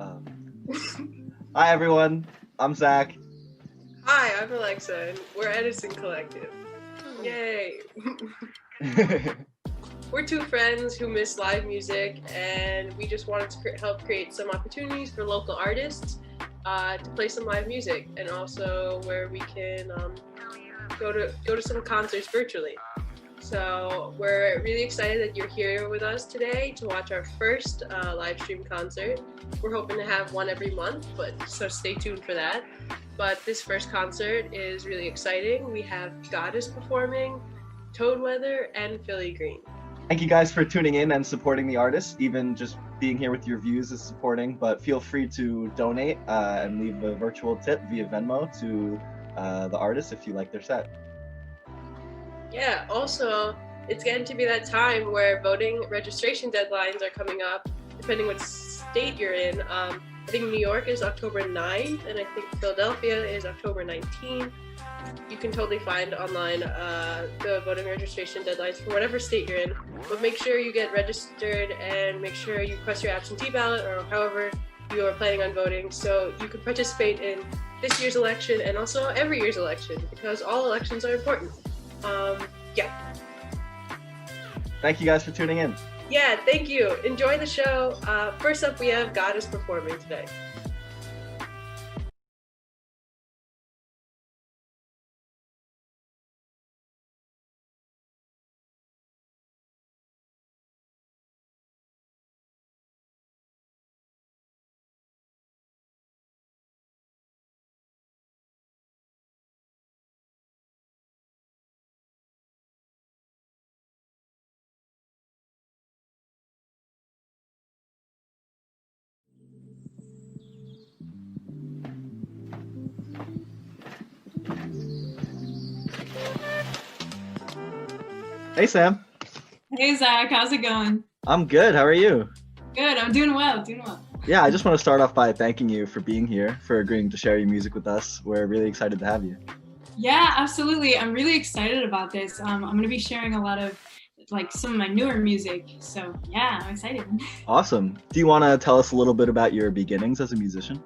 Um, Hi everyone, I'm Zach. Hi, I'm Alexa, and we're Edison Collective. Yay! We're two friends who miss live music, and we just wanted to help create some opportunities for local artists to play some live music, and also where we can go to some concerts virtually. So we're really excited that you're here with us today to watch our first live stream concert. We're hoping to have one every month, so stay tuned for that. But this first concert is really exciting. We have Godus performing, Toadweather, and Phillygreen. Thank you guys for tuning in and supporting the artist. Even just being here with your views is supporting, but feel free to donate and leave a virtual tip via Venmo to the artist if you like their set. Yeah, also, it's getting to be that time where voting registration deadlines are coming up, depending what state you're in. I think New York is October 9th, and I think Philadelphia is October 19th. You can totally find online the voting registration deadlines for whatever state you're in, but make sure you get registered and make sure you request your absentee ballot or however you are planning on voting so you can participate in this year's election and also every year's election because all elections are important. Yeah. Thank you guys for tuning in. Yeah, thank you. Enjoy the show. First up, we have Godus performing today. Hey Sam. Hey Zach, how's it going? I'm good, how are you? Good, I'm doing well, Yeah, I just want to start off by thanking you for being here, for agreeing to share your music with us. We're really excited to have you. Yeah, absolutely. I'm really excited about this. I'm going to be sharing a lot of some of my newer music. So yeah, I'm excited. Awesome. Do you want to tell us a little bit about your beginnings as a musician?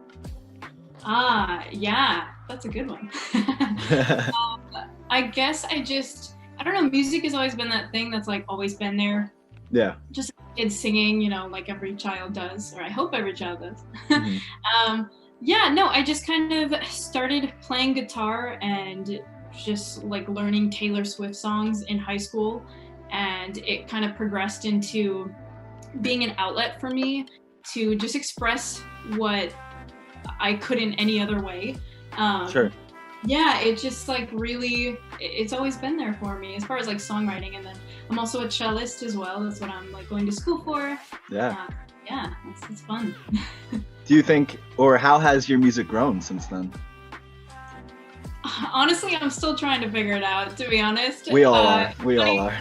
Yeah, that's a good one. I guess I don't know, music has always been that thing that's always been there. Yeah. Just kids singing, like every child does, or I hope every child does. Mm-hmm. Yeah, no, I just kind of started playing guitar and just learning Taylor Swift songs in high school. And it kind of progressed into being an outlet for me to just express what I couldn't any other way. Sure. Yeah, it just really, it's always been there for me as far as songwriting. And then I'm also a cellist as well. That's what I'm going to school for. Yeah. Yeah, it's fun. Do you think, or how has your music grown since then? Honestly, I'm still trying to figure it out, to be honest. We all are. We all are.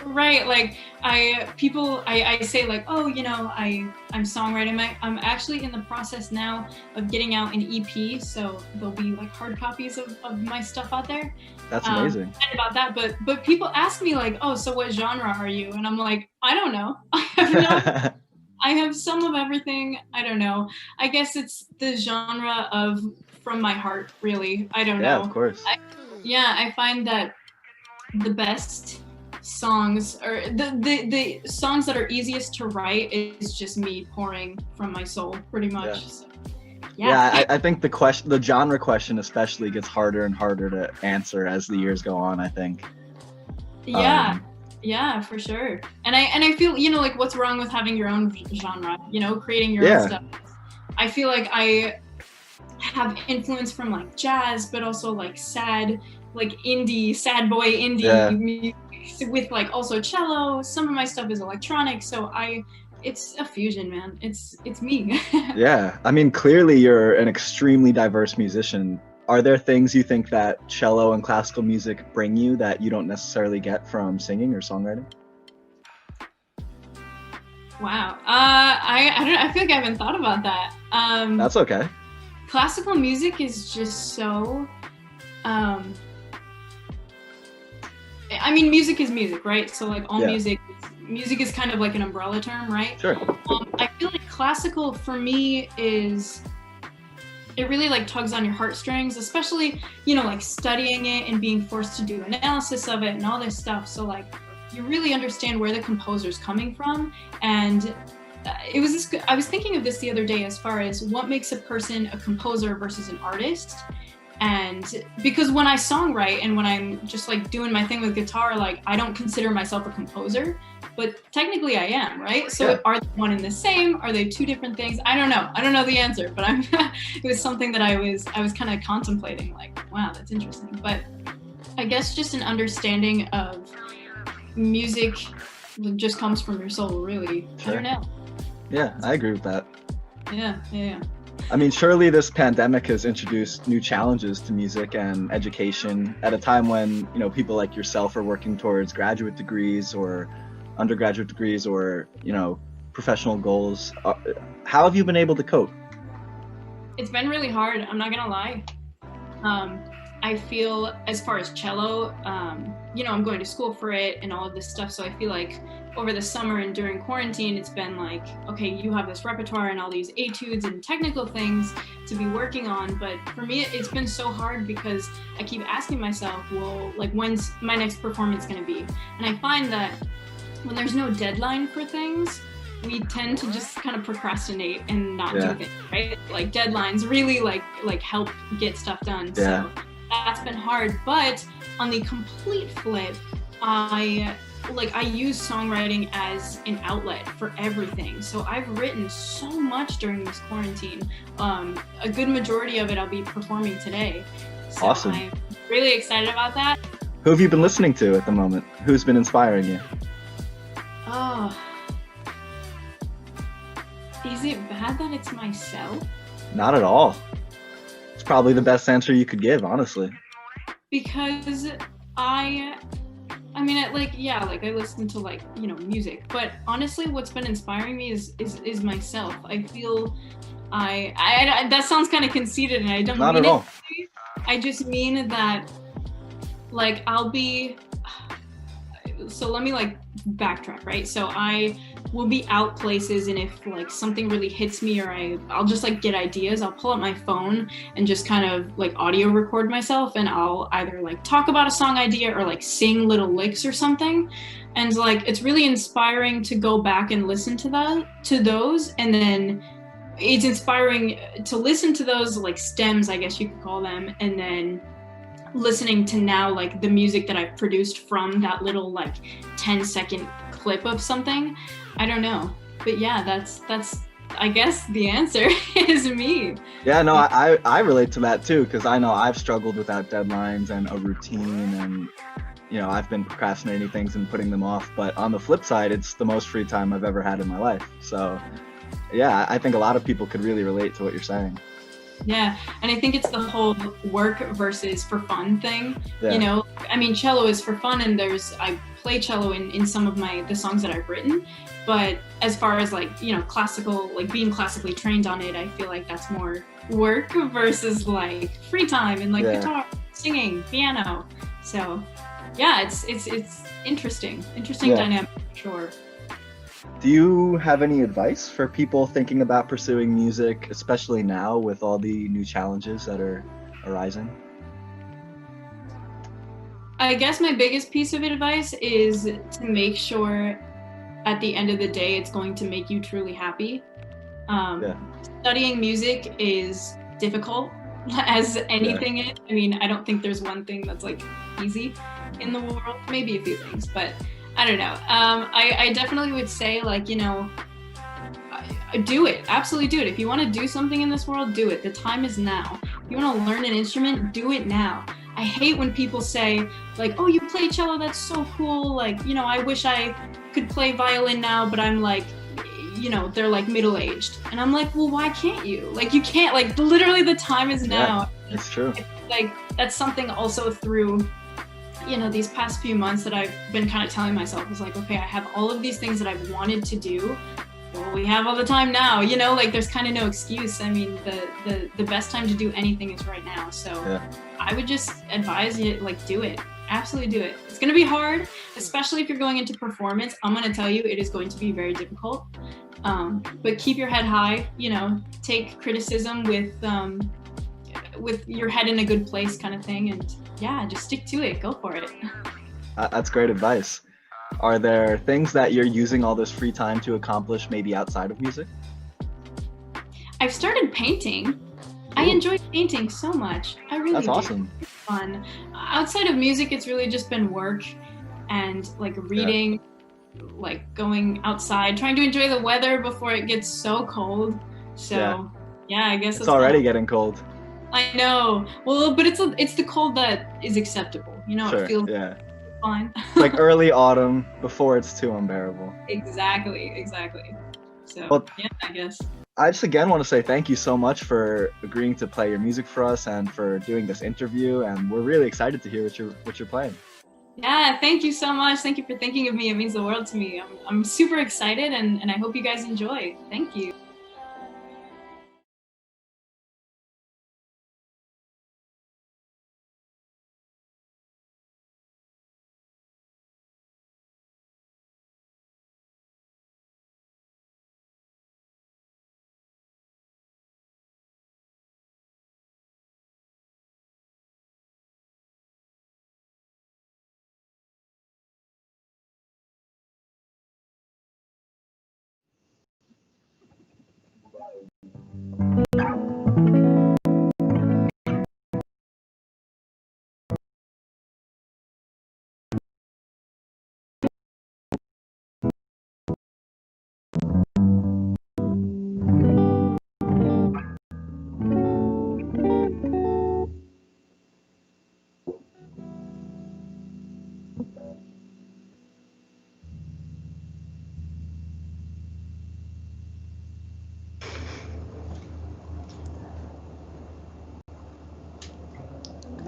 Right, I say oh, I'm songwriting. I'm actually in the process now of getting out an EP, so there'll be hard copies of my stuff out there. That's amazing. And about that, but people ask me oh, so what genre are you? And I'm I don't know. I have some of everything. I don't know. I guess it's the genre of from my heart, really. I don't know. Yeah, of course. I find that the best songs or the songs that are easiest to write is just me pouring from my soul, pretty much. Yeah. So, I think the genre question especially gets harder and harder to answer as the years go on, I think. Yeah, for sure. And I feel what's wrong with having your own genre, creating your own stuff. I feel I have influence from jazz, but also sad indie, sad boy indie music with also cello. Some of my stuff is electronic, so it's a fusion, man. It's me. Yeah, I mean, clearly you're an extremely diverse musician. Are there things you think that cello and classical music bring you that you don't necessarily get from singing or songwriting? Wow. I don't know. I feel I haven't thought about that. That's okay. Classical music is just so I mean, music is music, right? So all music is kind of an umbrella term, right? Sure. I feel classical for me is, it really like tugs on your heartstrings, especially, you know, like studying it and being forced to do analysis of it and all this stuff. So like you really understand where the composer's coming from. And I was thinking of this the other day as far as what makes a person a composer versus an artist. And because when I songwrite and when I'm just like doing my thing with guitar, like I don't consider myself a composer, but technically I am, right? So are they one and the same? Are they two different things? I don't know the answer, but it was something that I was kind of contemplating, like, wow, that's interesting. But I guess just an understanding of music just comes from your soul, really. Sure. I don't know. Yeah, I agree with that. Yeah. I mean, surely this pandemic has introduced new challenges to music and education at a time when, you know, people like yourself are working towards graduate degrees or undergraduate degrees or, you know, professional goals. How have you been able to cope? It's been really hard, I'm not gonna lie. I feel, as far as cello, you know, I'm going to school for it and all of this stuff, so I feel like over the summer and during quarantine, it's been like, okay, you have this repertoire and all these etudes and technical things to be working on. But for me, it's been so hard because I keep asking myself, well, like, when's my next performance gonna be? And I find that when there's no deadline for things, we tend to just kind of procrastinate and not do things, right? Like deadlines really like help get stuff done. So that's been hard. But on the complete flip, I use songwriting as an outlet for everything. So I've written so much during this quarantine. A good majority of it I'll be performing today. So awesome. I'm really excited about that. Who have you been listening to at the moment? Who's been inspiring you? Oh, is it bad that it's myself? Not at all. It's probably the best answer you could give, honestly. Because I listen to like, you know, music, but honestly, what's been inspiring me is myself. I feel I that sounds kind of conceited, and I don't not mean at all. it. I just mean that, like, so let me like backtrack, right? So I will be out places, and if like something really hits me, or I'll just like get ideas, I'll pull up my phone and just kind of like audio record myself, and I'll either like talk about a song idea or like sing little licks or something. And like it's really inspiring to go back and listen to those, and then it's inspiring to listen to those like stems, I guess you could call them, and then listening to now like the music that I've produced from that little like 10-second clip of something. I don't know, but yeah, that's I guess the answer is me. Yeah, no, I relate to that too, because I know I've struggled without deadlines and a routine, and you know, I've been procrastinating things and putting them off. But on the flip side, it's the most free time I've ever had in my life. So yeah, I think a lot of people could really relate to what you're saying. Yeah, and I think it's the whole work versus for fun thing. You know, I mean, cello is for fun, and I play cello in some of the songs that I've written. But as far as like, you know, classical, like being classically trained on it, I feel like that's more work versus like free time and like guitar, singing, piano. So yeah, it's interesting dynamic for sure. Do you have any advice for people thinking about pursuing music, especially now with all the new challenges that are arising? I guess my biggest piece of advice is to make sure at the end of the day it's going to make you truly happy. Studying music is difficult, as anything is. I mean, I don't think there's one thing that's like easy in the world, maybe a few things, but I don't know. I definitely would say, like, you know, do it. Absolutely do it. If you want to do something in this world, do it. The time is now. If you want to learn an instrument, do it now. I hate when people say, like, oh, you play cello, that's so cool. Like, you know, I wish I could play violin now, but I'm like, you know, they're like middle-aged. And I'm like, well, why can't you? Like, you can't, like, literally the time is now. Yeah, it's true. Like, that's something also through, you know, these past few months that I've been kind of telling myself is like, okay, I have all of these things that I've wanted to do. Well, we have all the time now, you know, like there's kind of no excuse. I mean, the best time to do anything is right now. So I would just advise you, like, do it. Absolutely do it. It's going to be hard, especially if you're going into performance. I'm going to tell you, it is going to be very difficult. But keep your head high, take criticism with your head in a good place kind of thing. And yeah, just stick to it. Go for it. That's great advice. Are there things that you're using all this free time to accomplish maybe outside of music? I've started painting. I enjoy painting so much. I really That's do. awesome. It's fun. Outside of music, it's really just been work and like reading, like going outside, trying to enjoy the weather before it gets so cold. So yeah, I guess it's already getting cold. I know. Well, but it's the cold that is acceptable. Sure, it feels fine. Like early autumn before it's too unbearable. Exactly. So well, yeah, I guess. I just again want to say thank you so much for agreeing to play your music for us and for doing this interview. And we're really excited to hear what you're playing. Yeah, thank you so much. Thank you for thinking of me. It means the world to me. I'm super excited and I hope you guys enjoy. Thank you.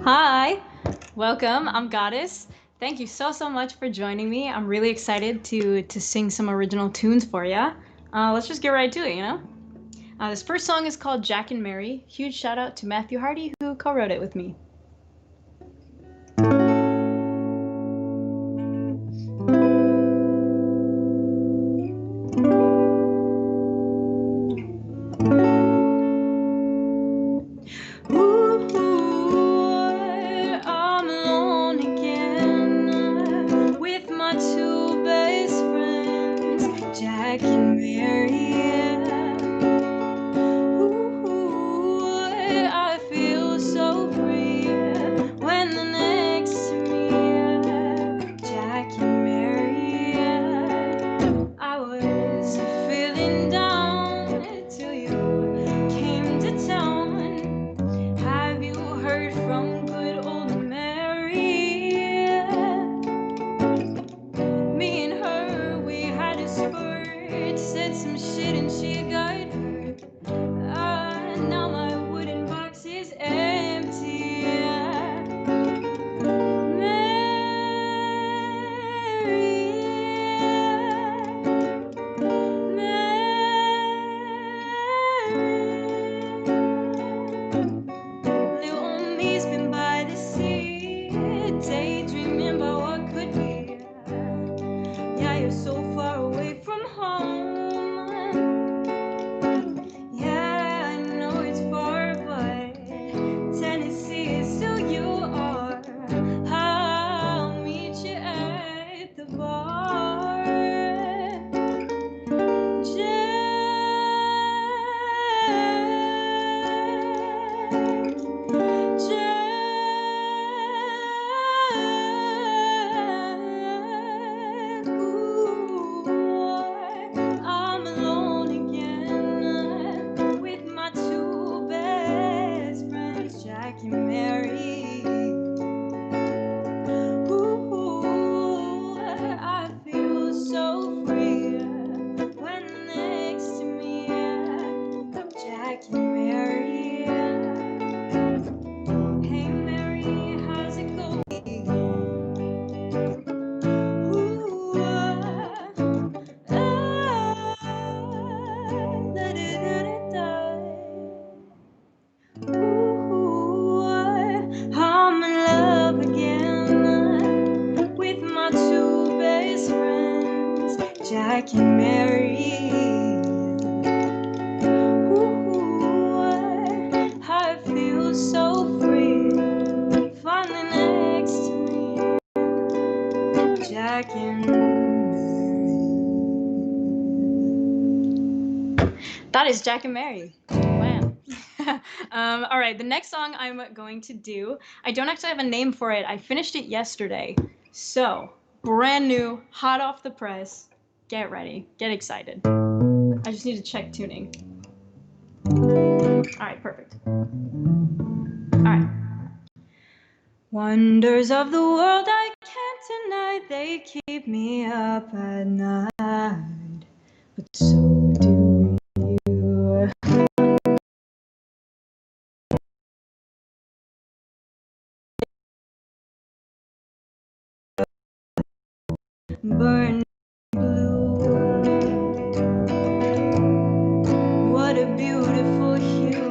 Hi, welcome. I'm Godus. Thank you so much for joining me. I'm really excited to sing some original tunes for you. Let's just get right to it, This first song is called Jack and Mary. Huge shout out to Matthew Hardy who co-wrote it with me. Jack and Mary. Ooh, I feel so free, finally next to me, Jack and Mary. That is Jack and Mary. Wow. All right, the next song I'm going to do, I don't actually have a name for it. I finished it yesterday. So, brand new, hot off the press. Get ready, get excited. I just need to check tuning. All right, perfect. All right. Wonders of the world I can't deny, they keep me up at night. But so do you. Burn blue. What a beautiful hue.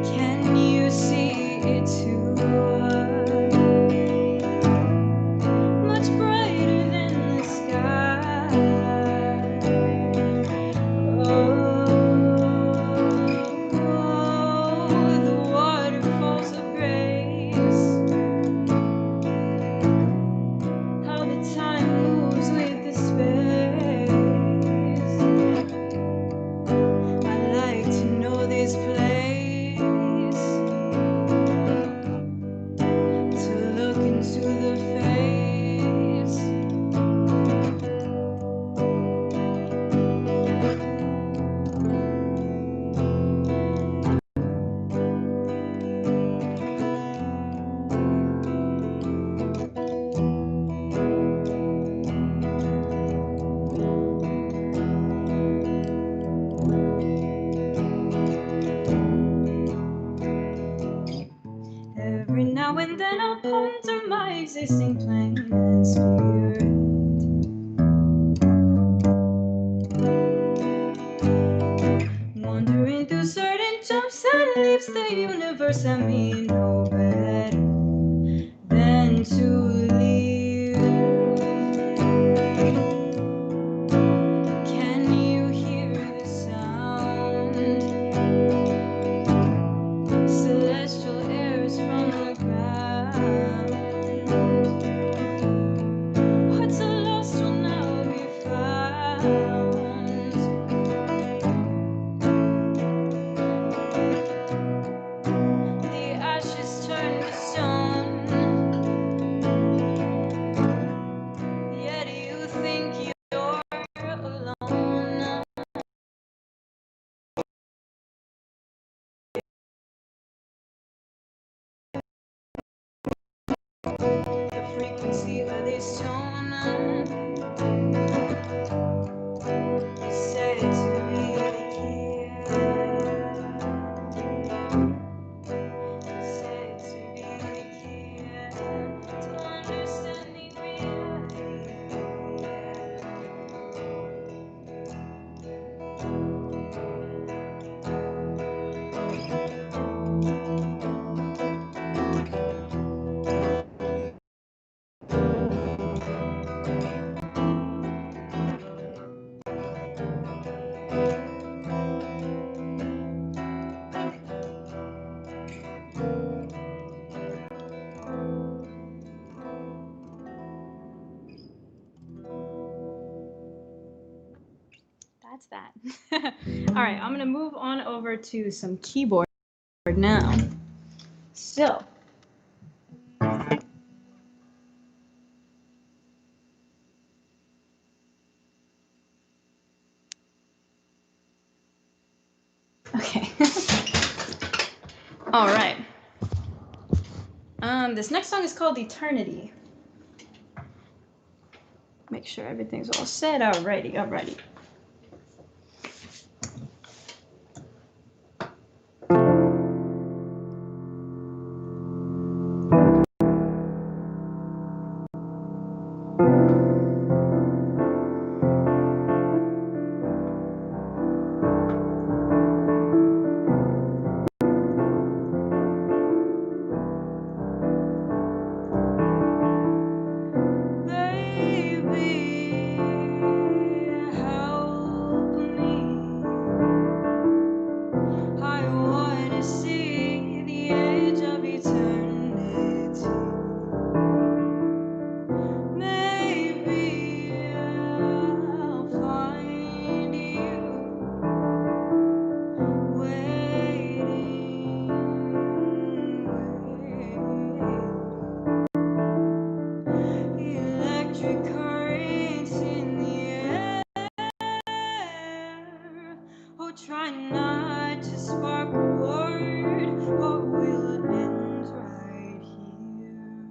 Can you see it too? Much brighter than the sky. Oh, the waterfalls of grace. How the time moves with the space. I like to know this place, to look into the face. Every now and then I'll ponder my existing plane and spirit, wandering through certain jumps and leaves the universe, and me no better than to leave. Can you hear the sound? Celestial airs from the ground. What's lost will now be found. The ashes turn to stone. Yet you think you're alone. The frequency of this tone is said to be the key. Said to be the key to understanding reality. That's that. All right, I'm gonna move on over to some keyboard now. So, okay. All right. This next song is called Eternity. Make sure everything's all set. Alrighty, alrighty. try not to spark a word, or we'll end right here.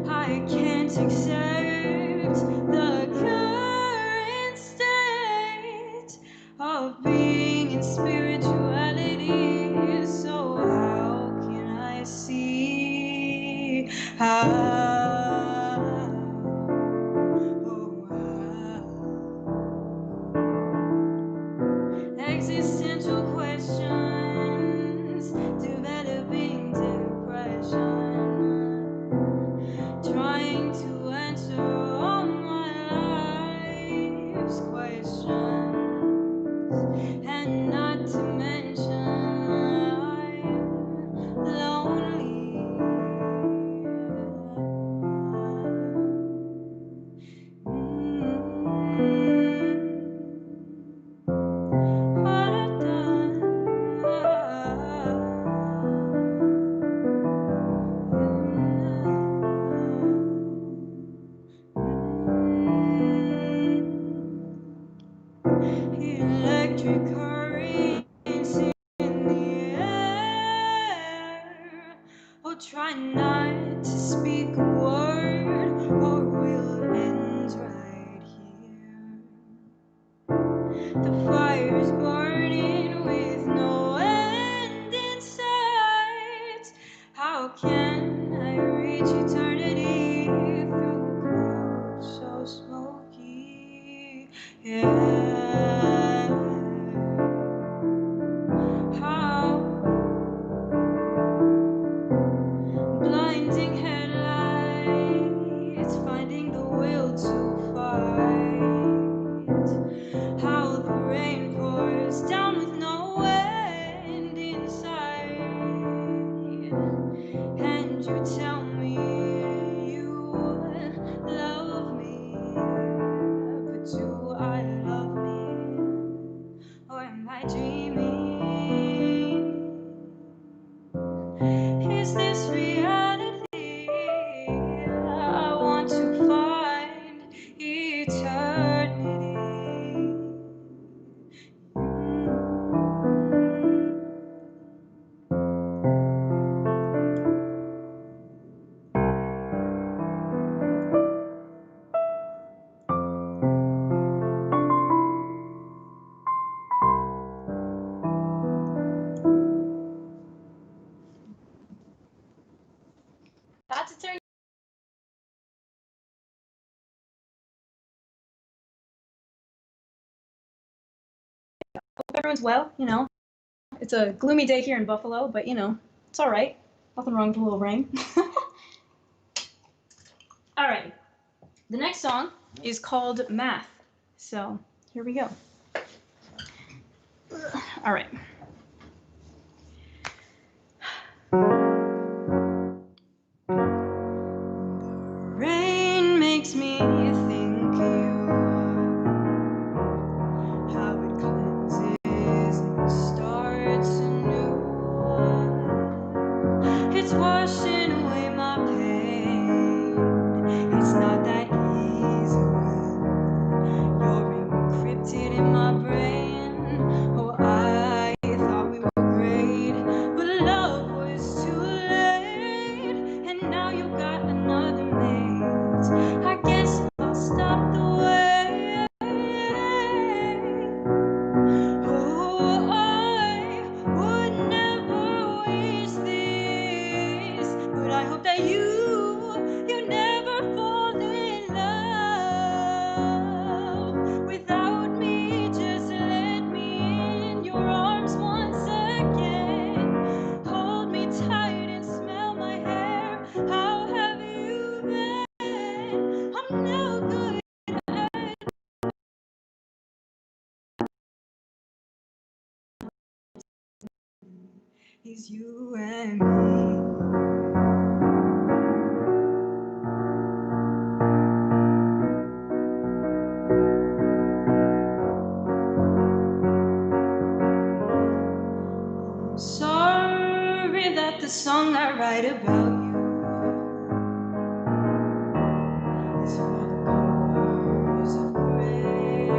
I can't accept the current state of being in spirituality, so how can I see how? Existential questions, developing depression, trying to answer all my life's questions, and not to mention I'm lonely. Electric currents in the air. Oh, try not to speak a word, or we'll end right here. The fire's burning with no end in sight. How can I reach eternity through clouds so smoky? Yeah. How blinding headlights, finding the will to fight. How the rain pours down with no end in sight. And you tell me you love me, but do I love me, or am I dreaming? Is this reality? I want to find eternity. That's a turn. Hope everyone's well, you know. It's a gloomy day here in Buffalo, but you know, it's all right. Nothing wrong with a little rain. All right. The next song is called Math. So here we go. All right. The rain makes me think you, how it cleanses and starts anew. It's washing away my pain. It's not that easy when you're encrypted in my brain. Oh, I thought we were great, but love was too late, and now you got another mate. I guess I'll stop the wait. Oh, I would never wish this, but I hope that you never fall in love without me. Just let me in your arms once again. Hold me tight and smell my hair. How have you been? I'm no good at is you and me. I'm sorry that the song I write about you is full of colors of gray.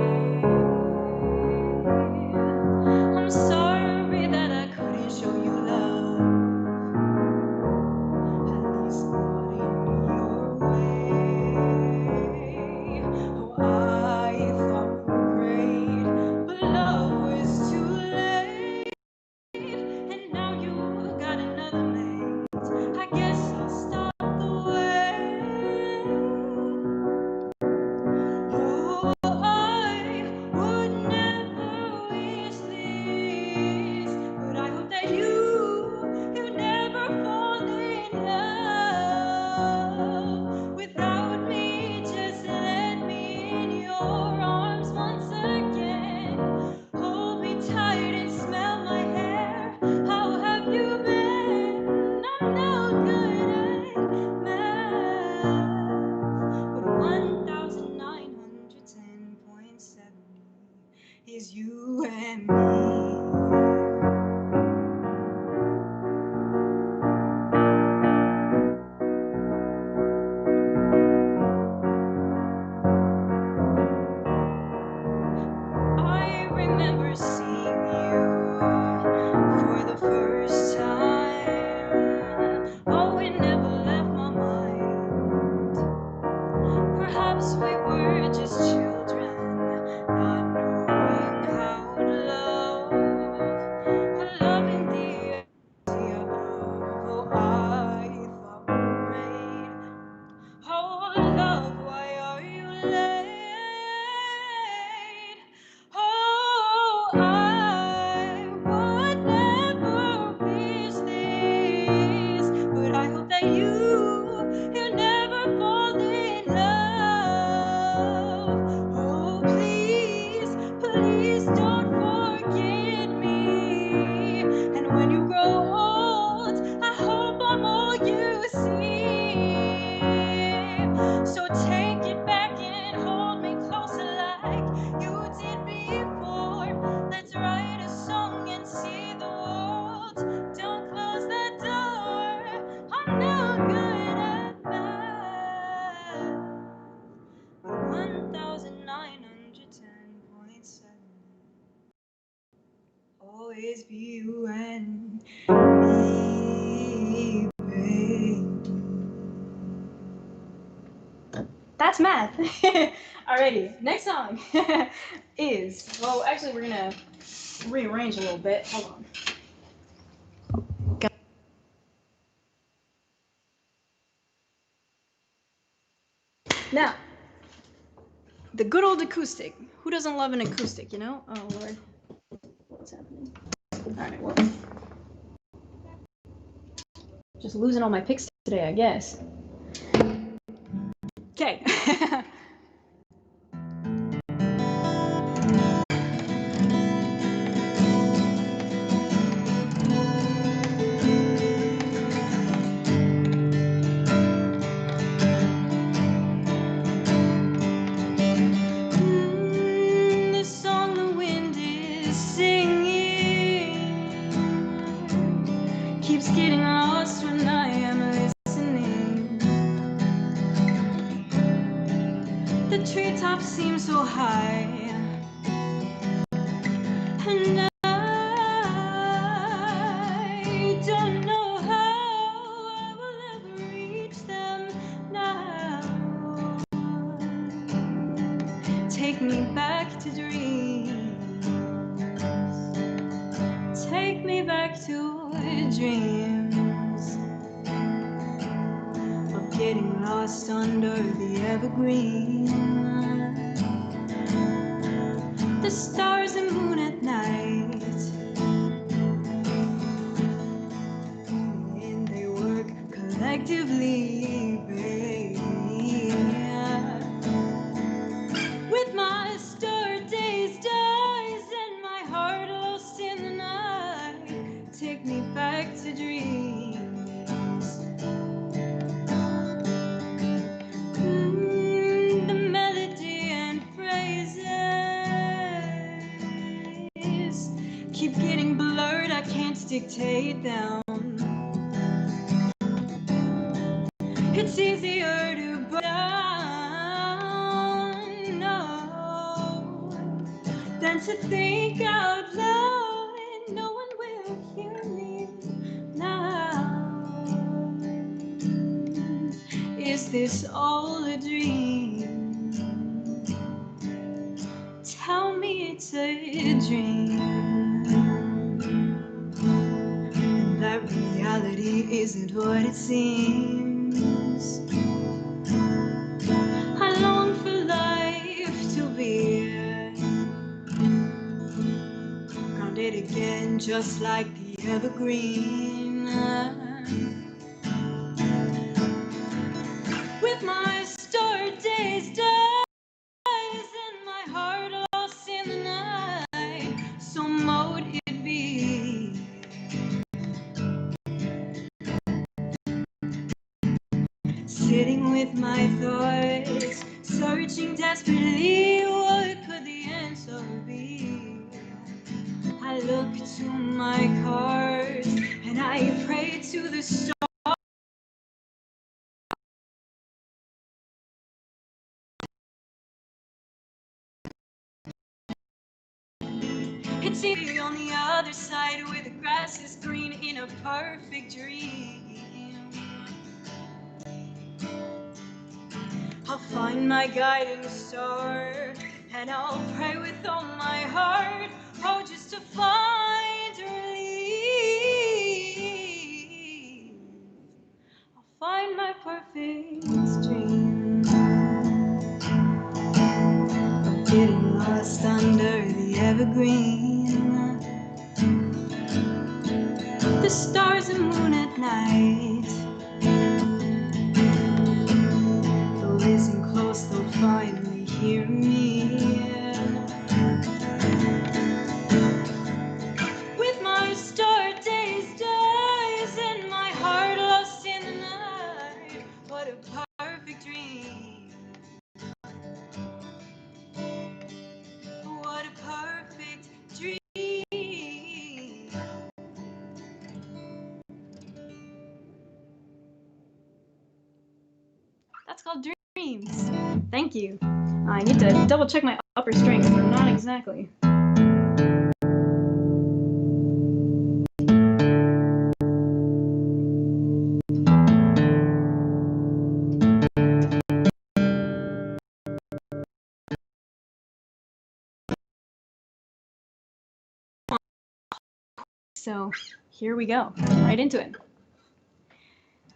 always be you and me, baby. That's math. Alrighty, next song is, well, actually we're gonna rearrange a little bit. Hold on. Now, the good old acoustic. Who doesn't love an acoustic, you know? Oh, Lord. What's happening? All right, well. Just losing all my picks today, I guess. Okay. This song the wind is singing keeps getting lost when I am listening. The treetops seem so high, and I don't know how I will ever reach them now. Take me back to dreams. Take me back to dreams of getting lost under the evergreen. The stars and moon at night, and they work collectively, baby. With my star-dazed eyes and my heart lost in the night, take me back to dreams. The melody and phrases keep getting blurred, I can't dictate them. It's easier to burn down, no, than to think out loud, and no one will hear me now. Is this all a dream? Tell me it's a dream, and that reality isn't what it seems. I long for life to be grounded again, just like the evergreen. With my star-dazed eyes and my heart lost in the night, so mote it be. Sitting with my thoughts, searching desperately, what could the answer be? I look to my cards and I pray to the stars. It's easy on the other side where the grass is green in a perfect dream. I'll find my guiding star and I'll pray with all my heart, oh, just to find relief. I'll find my perfect dream of getting lost under the evergreen. The stars and moon at night, listen close, they'll finally hear me. With my star-dazed eyes and my heart lost in the night, what a perfect dream. What a perfect dream. That's called dreams. Thank you. I need to double check my upper strings. They're not exactly. So here we go, right into it.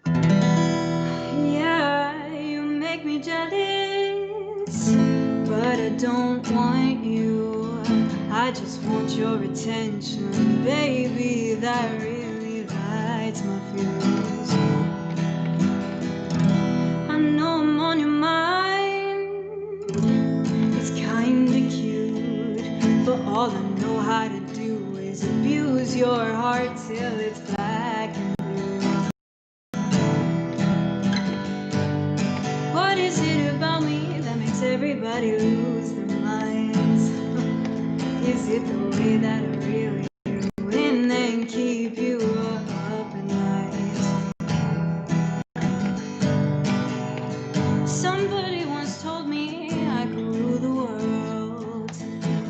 Yeah, you make me jealous, but I don't want you. I just want your attention, baby. That really lights my fuse. I know I'm on your mind. It's kinda cute, but all I know how to do is abuse your heart till it's black and blue. What is it about me that makes everybody lose their minds? Is it the way that I really do and then keep you up at night? Somebody once told me I could rule the world.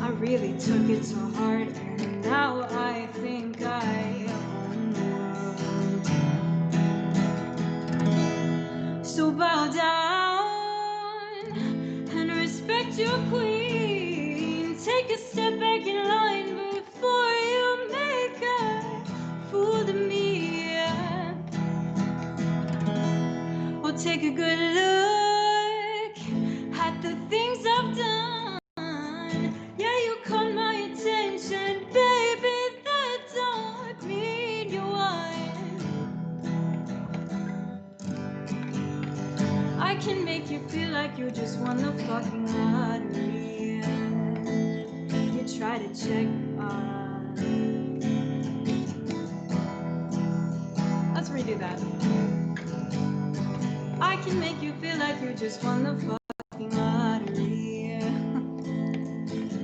I really took it to heart, and now I think I own the world. So bow down and respect your queen. Take a step back in line before you make a fool of me. Or take a good look at the things I've done. Yeah, you caught my attention, baby. That don't mean you won. I can make you feel like you just won the fucking lottery. You try to check let's redo that. I can make you feel like you just won the fucking lottery.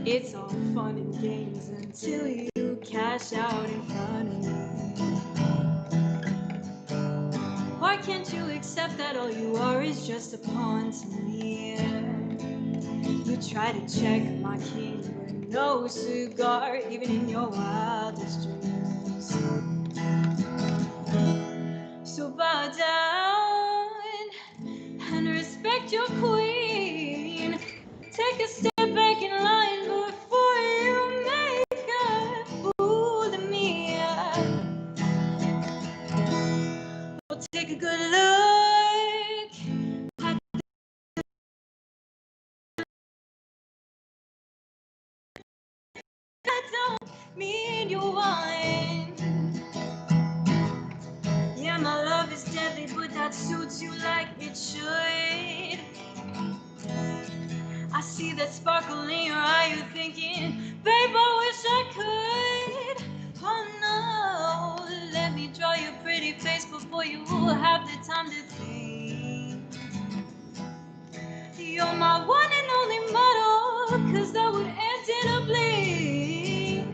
It's all fun and games until you cash out in front of me. Why can't you accept that all you are is just a pawn to me? You try to check my king with no cigar, even in your wildest dreams. So bow down and respect your queen. Take a step back in line before you make a fool of me. Well, take a good look at that don't mean you won. Yeah, my love is deadly, but that suits you like it should. I see that sparkle in your eye, you're thinking, babe, I wish I could. Oh no, let me draw your pretty face before you have the time to think. You're my one and only motto, cause that would end in a blink.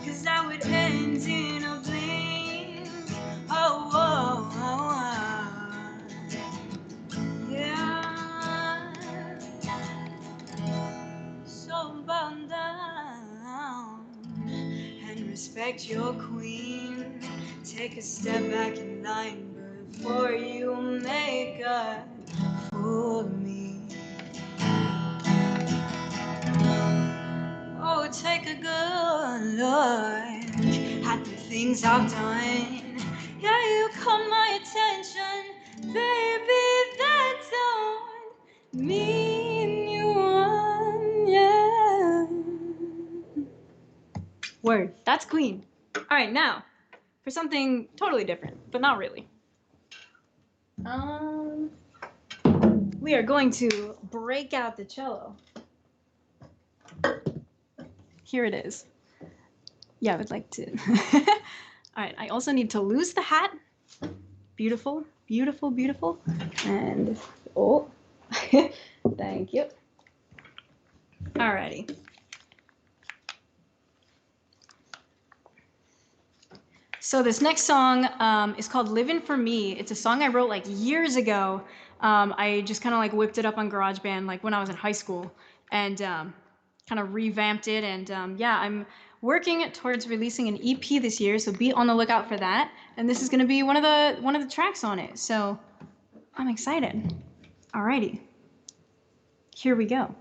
Cause that would end in a blink. Oh, oh, oh, oh. Yeah. So bow down and respect your queen. Take a step back in line before you make a fool of me. Oh, take a good look at the things I've done. Yeah, you caught my attention, baby. That don't mean you won, yeah. Word. That's Queen. All right, now for something totally different, but not really. We are going to break out the cello. Here it is. Yeah, I would like to. All right, I also need to lose the hat. Beautiful, beautiful, beautiful. And, oh, thank you. Alrighty. So this next song is called Livin' For Me. It's a song I wrote like years ago. I just kind of like whipped it up on GarageBand like when I was in high school and kind of revamped it. And yeah, I'm working towards releasing an EP this year, so be on the lookout for that. And this is gonna be one of the tracks on it. So I'm excited. Alrighty, here we go.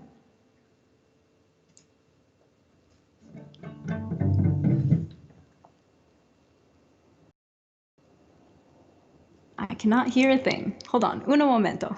cannot hear a thing. Hold on, uno momento.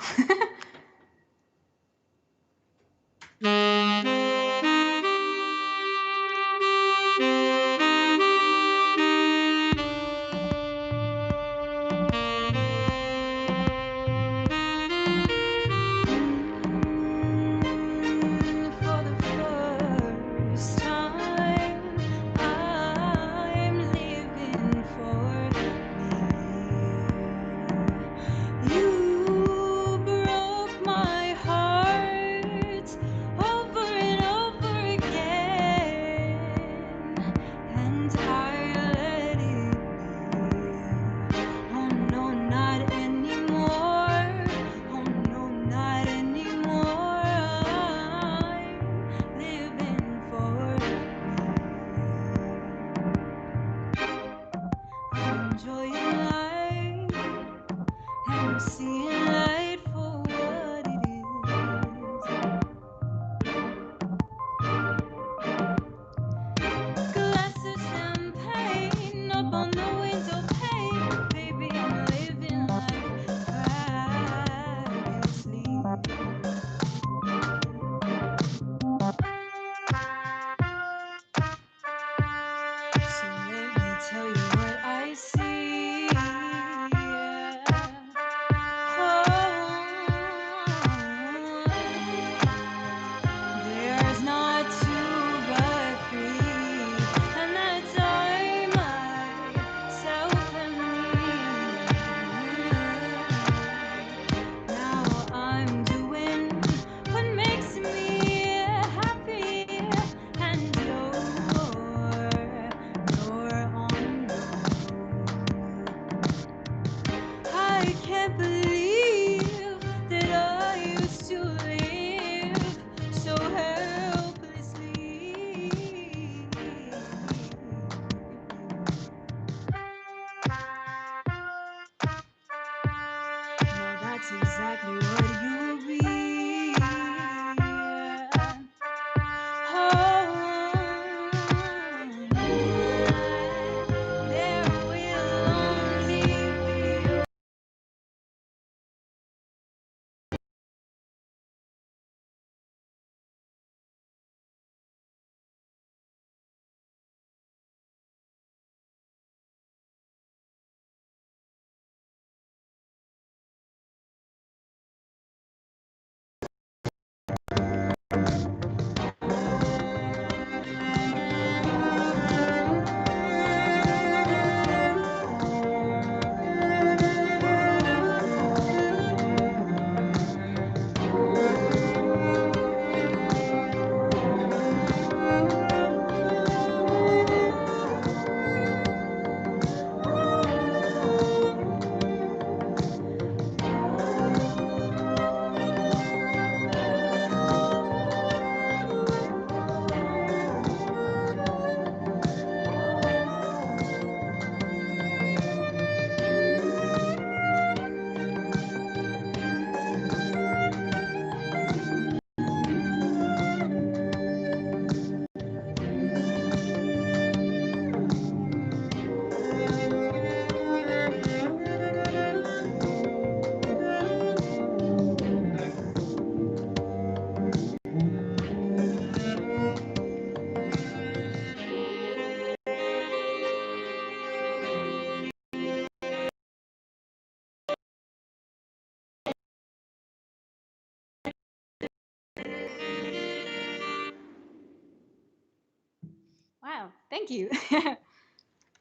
Wow, thank you.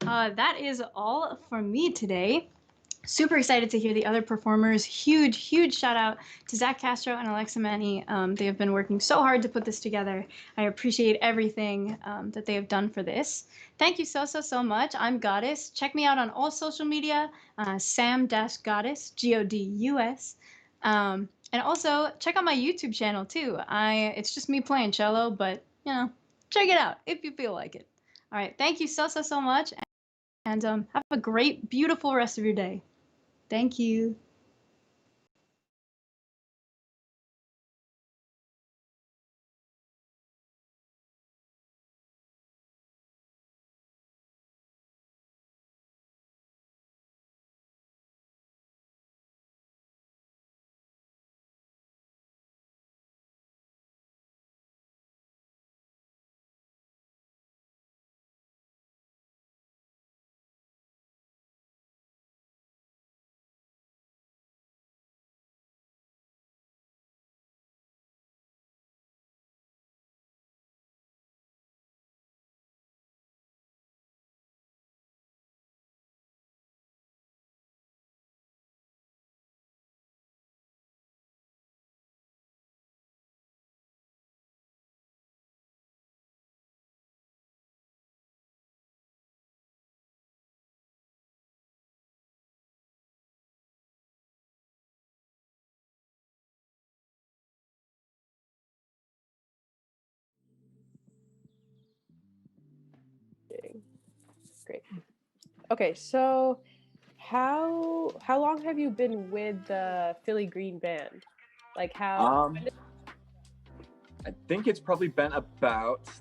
That is all from me today. Super excited to hear the other performers. Huge shout out to Zach Castro and Alexa Manny. They have been working so hard to put this together. I appreciate everything that they have done for this. Thank you so much. I'm Godus. Check me out on all social media, Sam-Godus, Godus. And also check out my YouTube channel too. It's just me playing cello, but you know, check it out if you feel like it. All right, thank you so much, and have a great, beautiful rest of your day. Thank you. great. Okay, so how long have you been with the Phillygreen band? Like how? I think it's probably been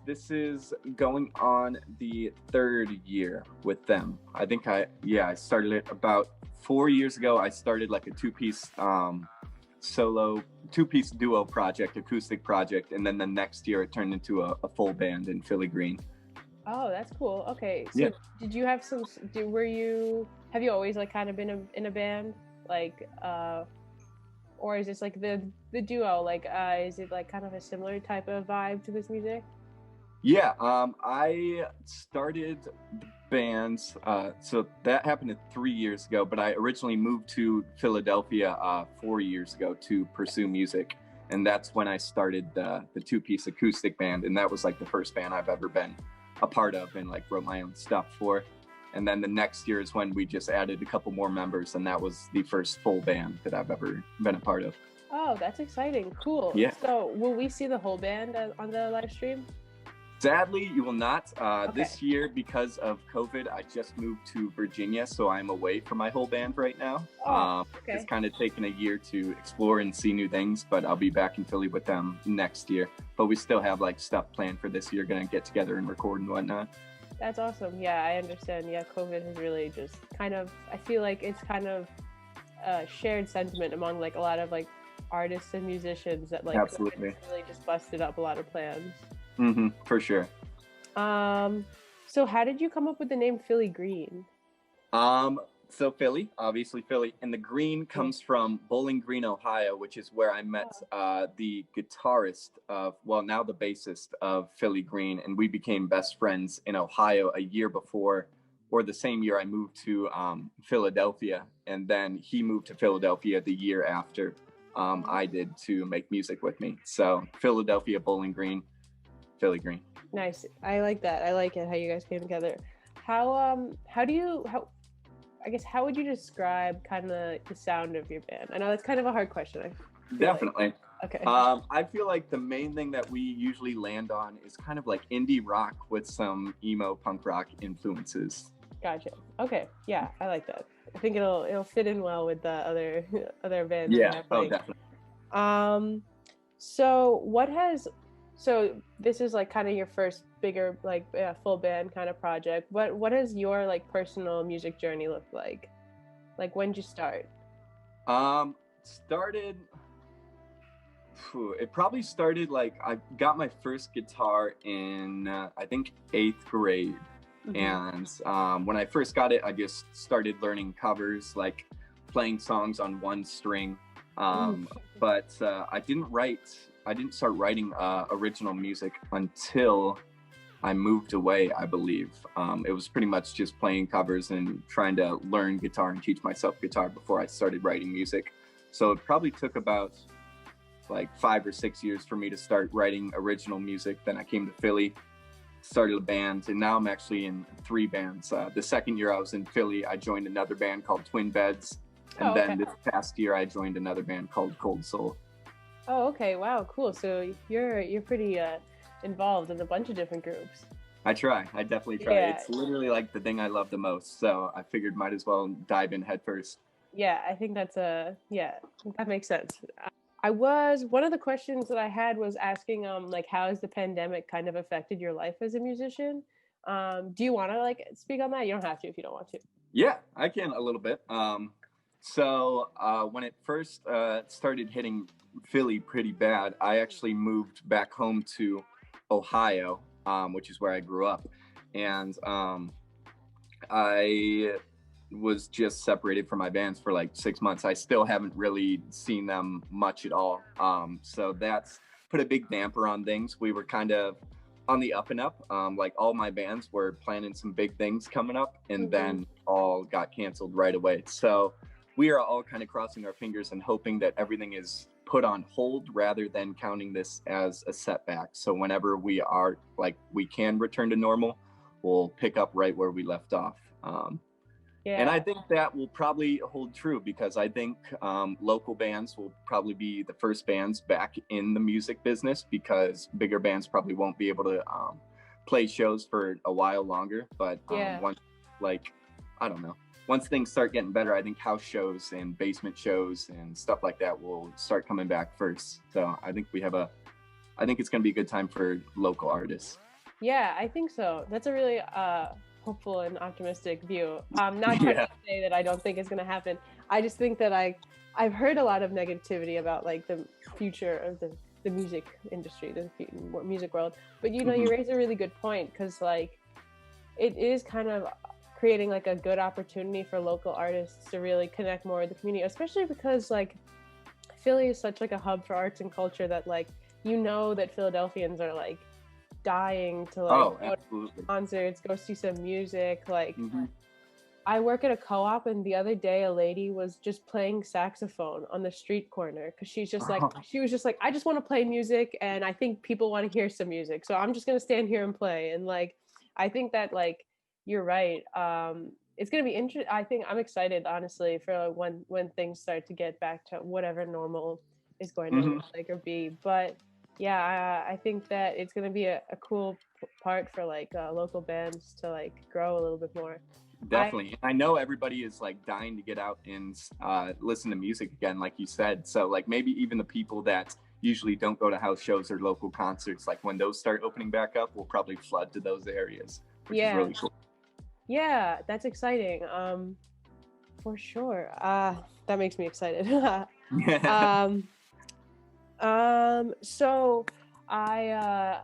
this is going on the 3rd year with them. I think I started it about 4 years ago. I started like a two-piece duo project, acoustic project, and then the next year it turned into a full band in Phillygreen. Oh, that's cool. Okay, so Yeah. did you have have you always like kind of been in a band, like or is this like the duo, like is it like kind of a similar type of vibe to this music? Yeah, I started the bands, so that happened 3 years ago, but I originally moved to Philadelphia 4 years ago to pursue music, and that's when I started the two-piece acoustic band, and that was like the first band I've ever been a part of and like wrote my own stuff for. And then the next year is when we just added a couple more members, and that was the first full band that I've ever been a part of. Oh, that's exciting. Cool. Yeah. So will we see the whole band on the live stream? Sadly, you will not. Okay. This year, because of COVID, I just moved to Virginia, so I'm away from my whole band right now. Oh, okay. It's kind of taken a year to explore and see new things, but I'll be back in Philly with them next year. But we still have like stuff planned for this year, gonna get together and record and whatnot. That's awesome. Yeah, I understand. Yeah, COVID has really just kind of, I feel like it's kind of a shared sentiment among like a lot of like artists and musicians that like Absolutely really just busted up a lot of plans. For sure. So how did you come up with the name Phillygreen? So Philly, obviously Philly, and the green comes from Bowling Green, Ohio, which is where I met the guitarist of, well, now the bassist of Phillygreen, and we became best friends in Ohio a year before, or the same year I moved to Philadelphia, and then he moved to Philadelphia the year after I did to make music with me. So Philadelphia, Bowling Green, Phillygreen. Nice. I like that. I like it how you guys came together. How would you describe kind of the sound of your band? I know that's kind of a hard question. Definitely. Okay. I feel like the main thing that we usually land on is kind of like indie rock with some emo punk rock influences. Gotcha. Okay. Yeah, I like that. I think it'll fit in well with the other bands. Yeah. Oh, definitely. So this is like kind of your first bigger like full band kind of project. What has your like personal music journey looked like? Like when did you start? It probably started like I got my first guitar in I think 8th grade. And when I first got it, I just started learning covers, like playing songs on one string. But I didn't start writing original music until I moved away, I believe. It was pretty much just playing covers and trying to learn guitar and teach myself guitar before I started writing music. So it probably took about like 5 or 6 years for me to start writing original music. Then I came to Philly, started a band, and now I'm actually in 3 bands. The second year I was in Philly, I joined another band called Twin Beds. And then this past year I joined another band called Cold Soul. Oh, okay. Wow, cool. So you're pretty involved in a bunch of different groups. I definitely try. Yeah. It's literally like the thing I love the most, so I figured might as well dive in head first. Yeah, I think that makes sense. One of the questions that I had was asking like how has the pandemic kind of affected your life as a musician? Do you want to like speak on that? You don't have to if you don't want to. Yeah, I can a little bit. So when it first started hitting Philly pretty bad, I actually moved back home to Ohio, which is where I grew up. And I was just separated from my bands for like 6 months. I still haven't really seen them much at all. So that's put a big damper on things. We were kind of on the up and up. Like all my bands were planning some big things coming up, and then all got canceled right away. So we are all kind of crossing our fingers and hoping that everything is put on hold rather than counting this as a setback. So whenever we are like, we can return to normal, we'll pick up right where we left off. And I think that will probably hold true because I think local bands will probably be the first bands back in the music business because bigger bands probably won't be able to play shows for a while longer. But like, I don't know. Once things start getting better, I think house shows and basement shows and stuff like that will start coming back first. So I think I think it's going to be a good time for local artists. Yeah, I think so. That's a really hopeful and optimistic view. I'm not trying to say that I don't think it's going to happen. I just think that I've heard a lot of negativity about like the future of the music industry, the music world. But you know, you raise a really good point, because like it is kind of creating like a good opportunity for local artists to really connect more with the community, especially because like Philly is such like a hub for arts and culture that like, you know, that Philadelphians are like dying to like go to concerts, go see some music. Like I work at a co-op, and the other day a lady was just playing saxophone on the street corner, because she's just like, she was just like, I just want to play music, and I think people want to hear some music, so I'm just gonna stand here and play. And like, I think that like, you're right. It's gonna be interesting. I think I'm excited, honestly, for when things start to get back to whatever normal is going to look like or be. But yeah, I think that it's gonna be a cool part for like local bands to like grow a little bit more. Definitely. I know everybody is like dying to get out and listen to music again, like you said. So like maybe even the people that usually don't go to house shows or local concerts, like when those start opening back up, will probably flood to those areas, which is really cool. Yeah, that's exciting. For sure. That makes me excited. So I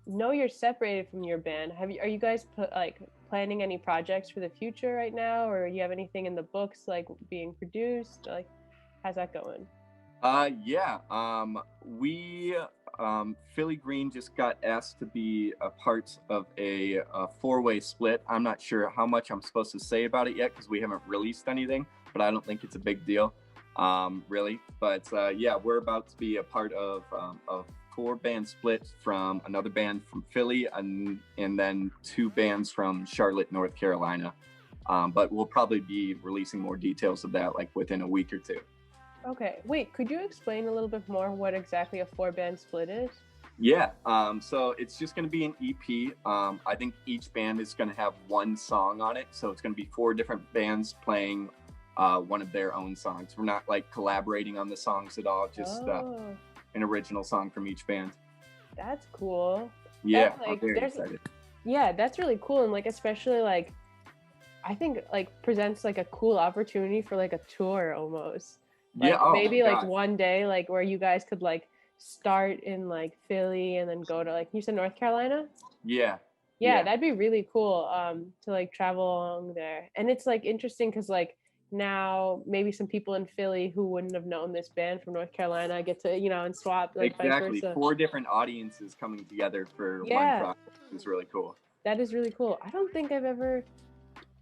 know you're separated from your band. Are you guys planning any projects for the future right now, or you have anything in the books like being produced? Like, how's that going? We Phillygreen just got asked to be a part of a four-way split. I'm not sure how much I'm supposed to say about it yet, because we haven't released anything, but I don't think it's a big deal, really. But yeah, we're about to be a part of a four-band split from another band from Philly, and then two bands from Charlotte, North Carolina. But we'll probably be releasing more details of that like within a week or two. Okay, wait, could you explain a little bit more what exactly a four-band split is? Yeah, so it's just going to be an EP. I think each band is going to have one song on it, so it's going to be four different bands playing one of their own songs. We're not like collaborating on the songs at all, just an original song from each band. That's cool. Yeah, I'm very excited. Yeah, that's really cool, and like especially like I think like presents like a cool opportunity for like a tour almost. Like maybe like one day like where you guys could like start in like Philly and then go to like, you said North Carolina? Yeah, that'd be really cool to like travel along there. And it's like interesting because like now maybe some people in Philly who wouldn't have known this band from North Carolina get to, you know, and swap like vice versa. Four different audiences coming together for one project is really cool. That is really cool. I don't think I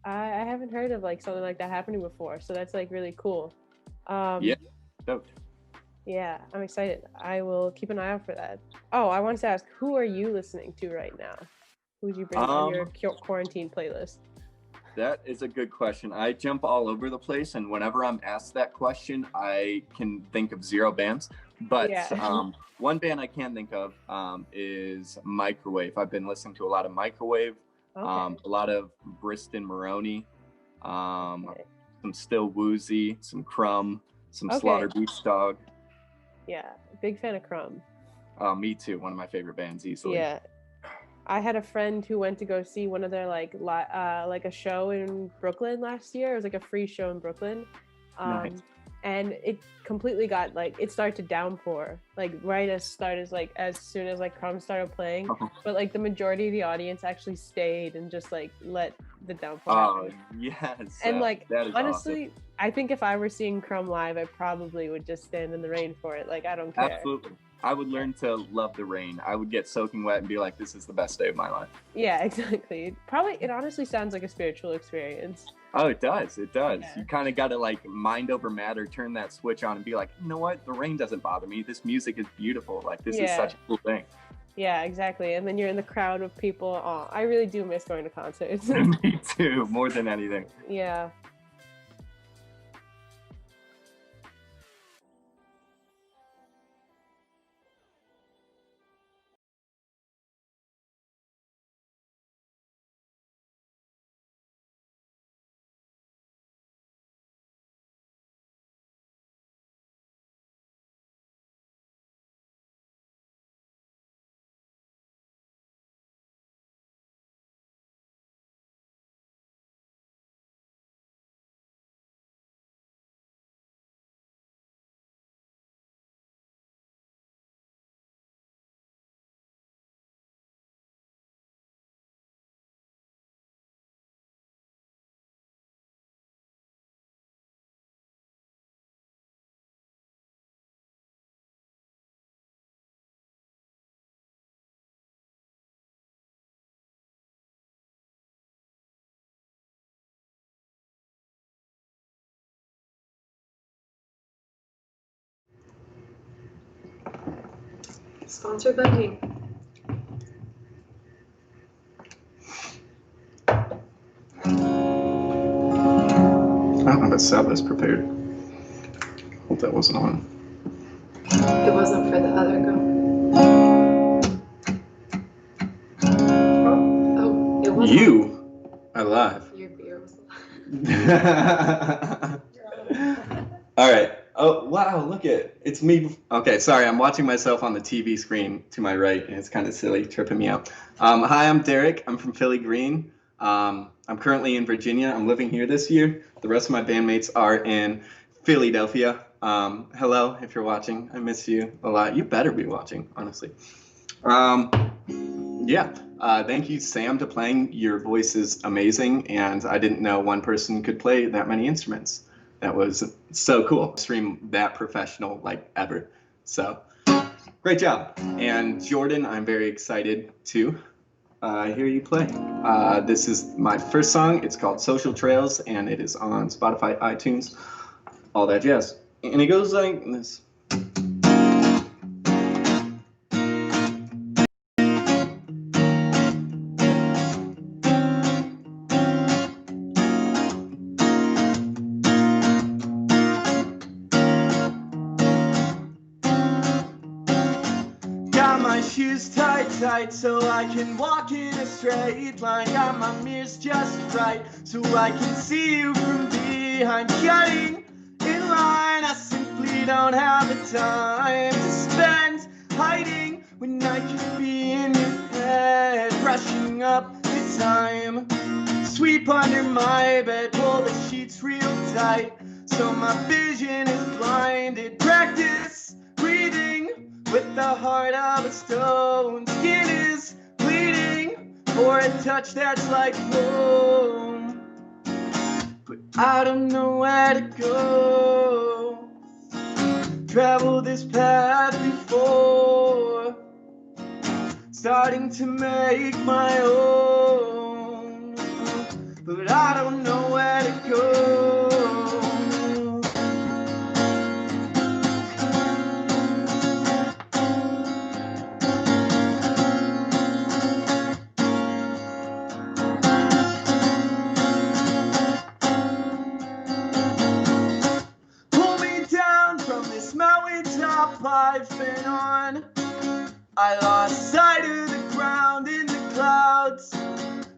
haven't heard of like something like that happening before, so that's like really cool. Yeah, I'm excited. I will keep an eye out for that. Oh, I wanted to ask, who are you listening to right now? Who'd you bring on your quarantine playlist? That is a good question. I jump all over the place, and whenever I'm asked that question, I can think of zero bands. But one band I can think of is Microwave. I've been listening to a lot of Microwave, a lot of Briston Maroney, some Still Woozy, some Crumb, some Slaughter Beach Dog. Yeah, big fan of Crumb. Me too. One of my favorite bands, easily. Yeah, I had a friend who went to go see one of their like a show in Brooklyn last year. It was like a free show in Brooklyn, nice. And it completely got like, it started to downpour like right as soon as like Crumb started playing. But like the majority of the audience actually stayed and just like let the downpour happen. Yes. And like honestly, awesome. I think if I were seeing Crumb live, I probably would just stand in the rain for it. Like I don't care. Absolutely. I would learn to love the rain. I would get soaking wet and be like, this is the best day of my life. Yeah, exactly. It honestly sounds like a spiritual experience. Oh, it does. It does. Yeah. You kind of got to like mind over matter, turn that switch on and be like, you know what? The rain doesn't bother me. This music is beautiful. Like this is such a cool thing. Yeah, exactly. And then you're in the crowd of people. Oh, I really do miss going to concerts. Me too, more than anything. Yeah. Sponsored by me. I don't have a set list prepared. Hope that wasn't on. It wasn't for the other girl. Oh, it wasn't. You are live. Your beer was live. All right. Oh, wow, look it. It's me. Okay, sorry, I'm watching myself on the TV screen to my right, and it's kind of silly, tripping me out. Hi, I'm Derek. I'm from Phillygreen. I'm currently in Virginia. I'm living here this year. The rest of my bandmates are in Philadelphia. Hello, if you're watching. I miss you a lot. You better be watching, honestly. Yeah. Thank you, Sam, to playing. Your voice is amazing, and I didn't know one person could play that many instruments. That was so cool. Stream that professional like ever. So great job. And Jordan, I'm very excited to hear you play. This is my first song. It's called Social Trails, and it is on Spotify, iTunes, all that jazz. And it goes like this. Shoes tight so I can walk in a straight line. Got my mirrors just right so I can see you from behind. Cutting in line, I simply don't have the time to spend hiding when I could be in your head. Brushing up the time, sweep under my bed, pull the sheets real tight so my vision is blinded. Practice breathing with the heart of a stone. Skin is bleeding for a touch that's like home. But I don't know where to go. Traveled this path before, starting to make my own. But I don't know where to go. I've been on. I lost sight of the ground in the clouds,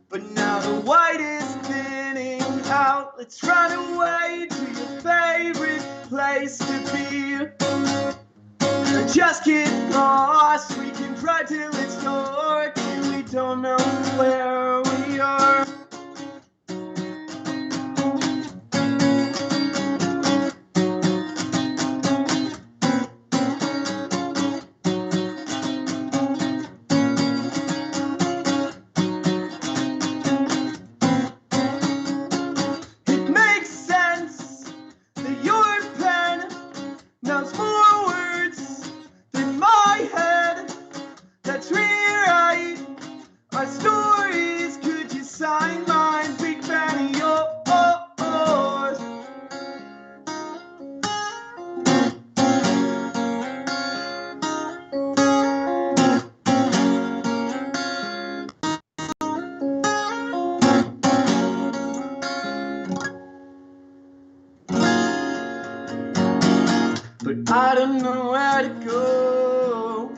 but now the white is thinning out. Let's run away to your favorite place to be, or just get lost. We can drive till it's dark till we don't know where we are. But I don't know where to go.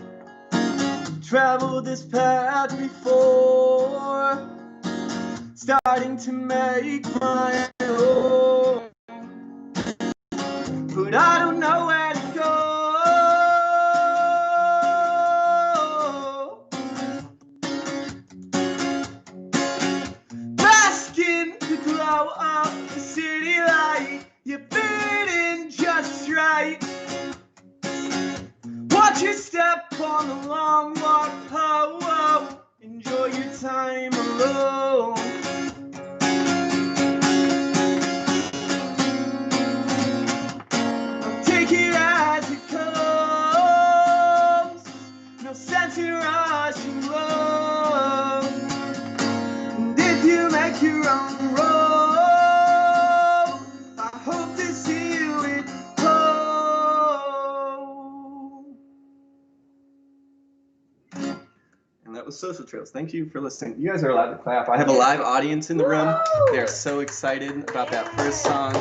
Traveled this path before, starting to make my own. But I don't know where to go. Bask in the glow of the city light. You fit in just right. Watch your step on the long walk. Oh, oh. Enjoy your time alone. I'll take it as it comes. No sense in rushing love. And if you make your own road, I hope to see you in home. was Social Trails. Thank you for listening. You guys are allowed to clap. I have a live audience in the room. They're so excited about that first song.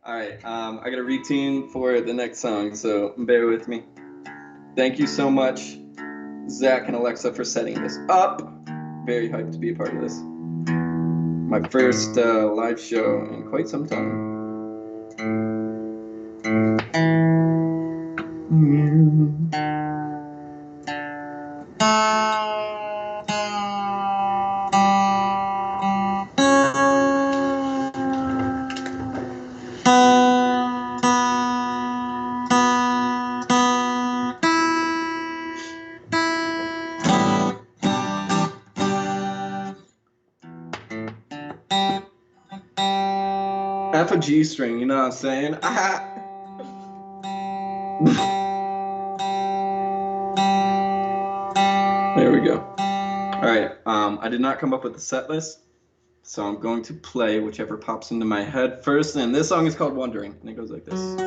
All right, I got a routine for the next song, so bear with me. Thank you so much, Zach and Alexa, for setting this up. Very hyped to be a part of this. My first live show in quite some time. F a G string, you know what I'm saying? There we go. All right, I did not come up with a set list, so I'm going to play whichever pops into my head first, and this song is called Wondering, and it goes like this.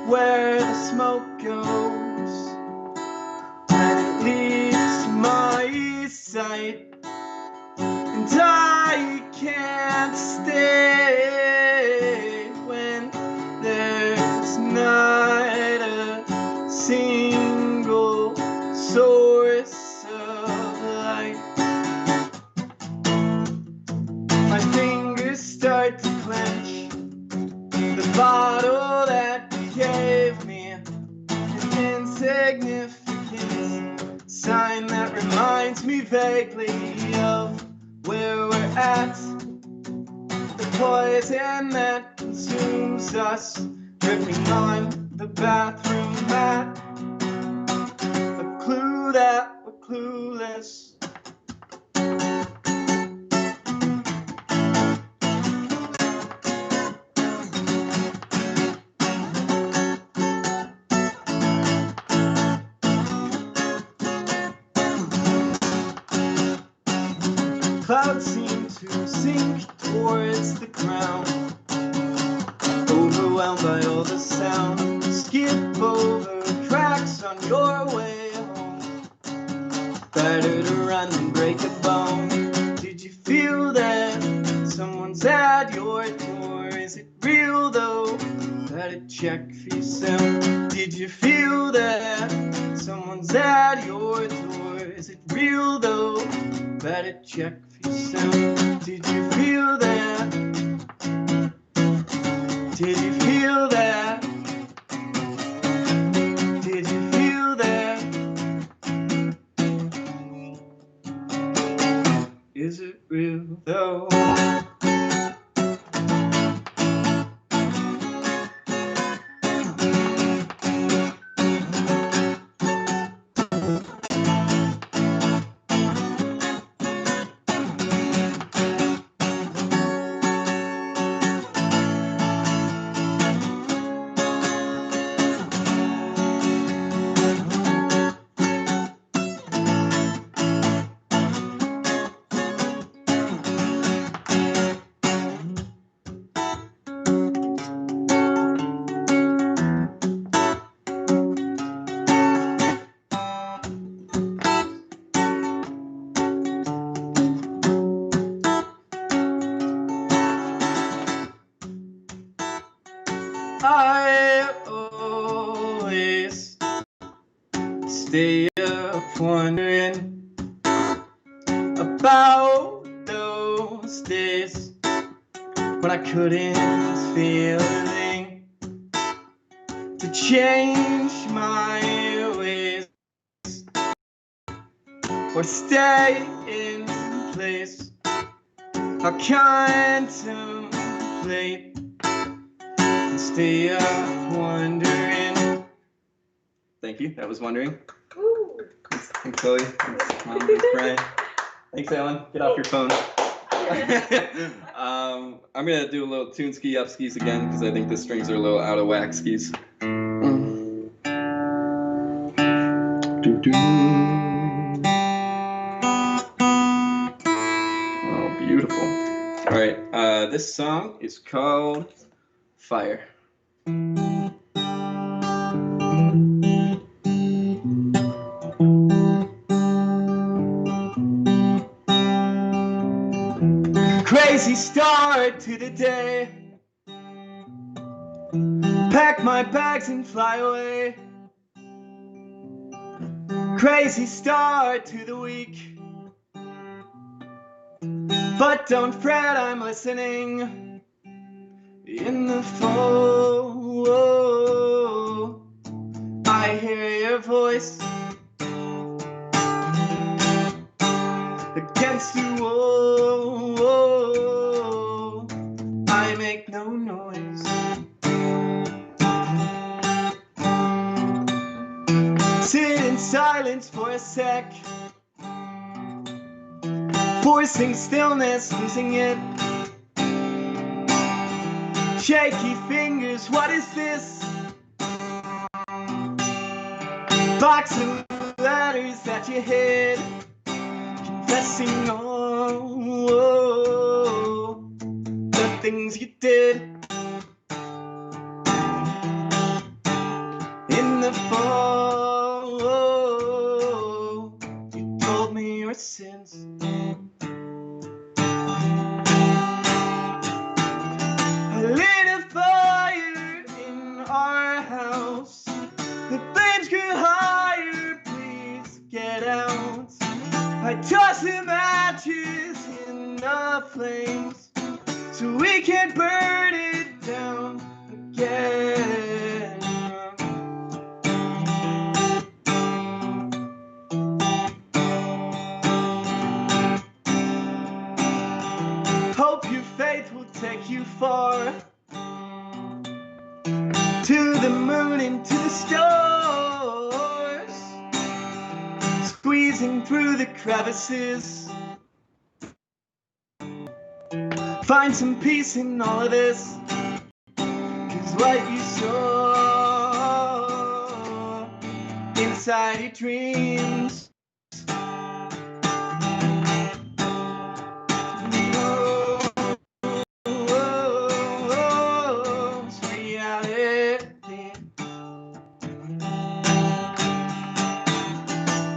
Where the smoke goes when it leaves my sight, and I can't stay when there's not a single source of light. My fingers start to clench the bottle that gave me an insignificant sign that reminds me vaguely of where we're at. The poison that consumes us, dripping on the bathroom mat. A clue that we're clueless. Clouds seem to sink towards the ground, overwhelmed by all the sound. Skip over cracks on your way home, better to run than break a bone. Did you feel that someone's at your door? Is it real though? Better check for yourself. Did you feel that someone's at your door? Is it real though? Better check for yourself. Did you feel that? Did you feel that? Did you feel that? Is it real though? I always stay up wondering about those days when I couldn't feel a thing to change my ways or stay in place. I contemplate and stay up wondering. Thank you. That was Wondering. Thanks, Chloe. Thanks, Mom. Thanks, Brian. Thanks, Alan. Get off your phone. I'm gonna do a little tune ski up skis again because I think the strings are a little out of whack skis. Oh, beautiful. All right, this song is called Fire. Crazy start to the day. Pack my bags and fly away. Crazy start to the week. But don't fret, I'm listening. In the fall, I hear your voice. Against the wall, I make no noise. Sit in silence for a sec, forcing stillness, losing it. Shaky fingers, what is this? Box of letters that you hid, confessing all the things you did. In the fall, you told me your sins. I lit a fire in our house. The flames grew higher, please get out. I tossed the matches in the flames so we can burn it down again. Hope your faith will take you far, to the moon and to the stars, squeezing through the crevices. Find some peace in all of this, 'cause what you saw inside your dreams, it's reality.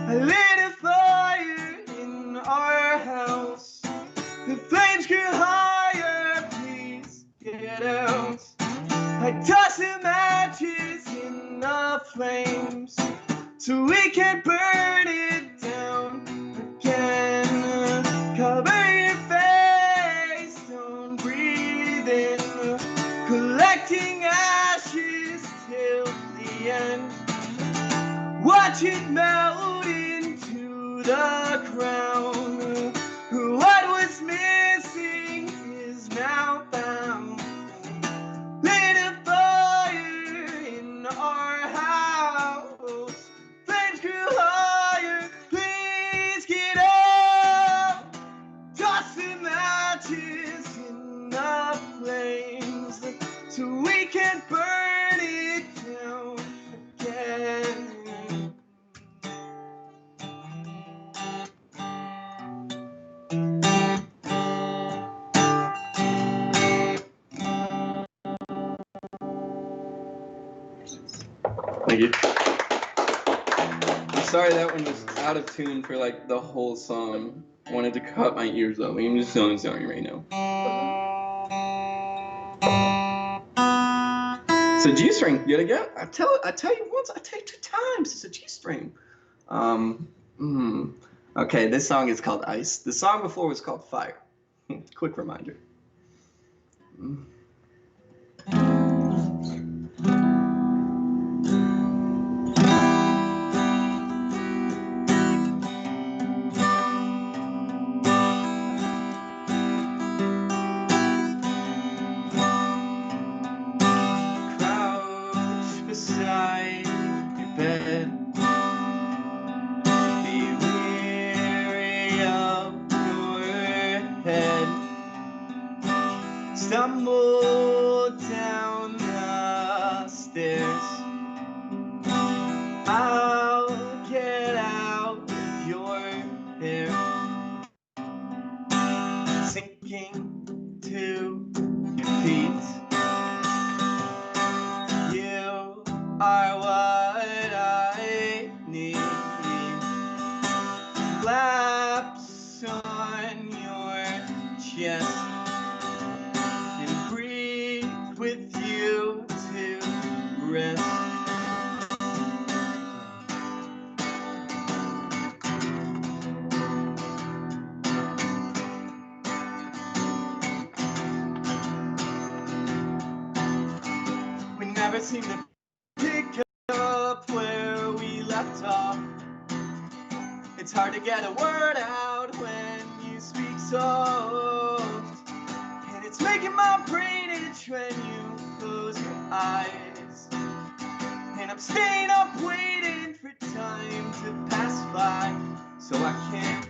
I lit a fire in our house. The flames grew higher, please get out. I tossed the matches in the flames so we can burn it down again. Cover your face, don't breathe in, collecting ashes till the end. Watch it melt into the ground. What was missing is now found. Lit a fire in our house. Flames grew higher, please get out. Toss the matches in the flames so we can burn it down again. Thank you. I'm sorry that one was out of tune for like the whole song. I wanted to cut my ears up. I'm just so sorry right now. It's a G string yet again. I tell you once, I tell you 2 times. It's a G string. Okay, this song is called Ice. The song before was called Fire. Quick reminder. Be weary of your head. stumble down the stairs. I'll get out of your hair, sinking to your feet. You are what I need. Laps on your chest and breathe with you to rest. We never seem to pick up where we left off. It's hard to get a word out when you speak soft, and it's making my brain itch when you close your eyes. And I'm staying up waiting for time to pass by, so I can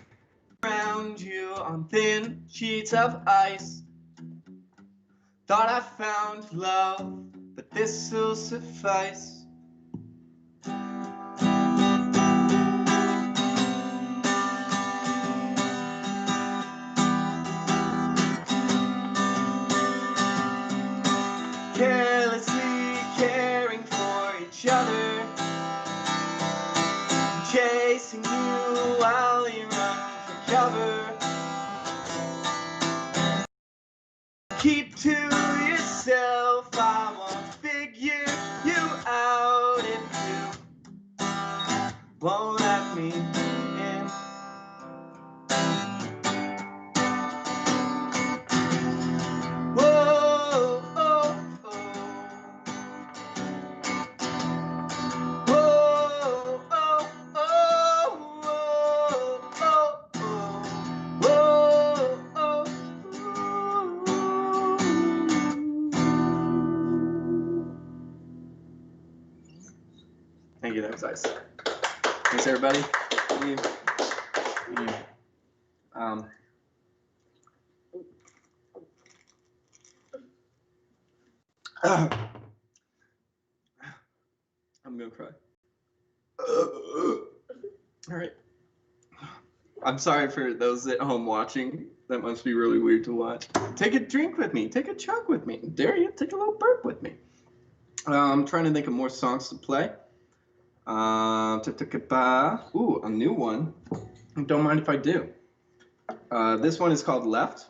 ground you on thin sheets of ice. Thought I found love, but this'll suffice. Carelessly caring for each other, chasing you while you run for cover. Keep to yourself, I won't figure you out if you won't let me in. Whoa, oh, oh. Whoa, oh, oh, oh, oh, oh. Whoa, oh, oh. Thank you, that was nice. Thanks, everybody. Thank you. Thank you. I'm gonna cry. All right. I'm sorry for those at home watching. That must be really weird to watch. Take a drink with me. Take a chug with me. Dare you? Take a little burp with me. I'm trying to think of more songs to play. Ooh, a new one. Don't mind if I do. This one is called Left,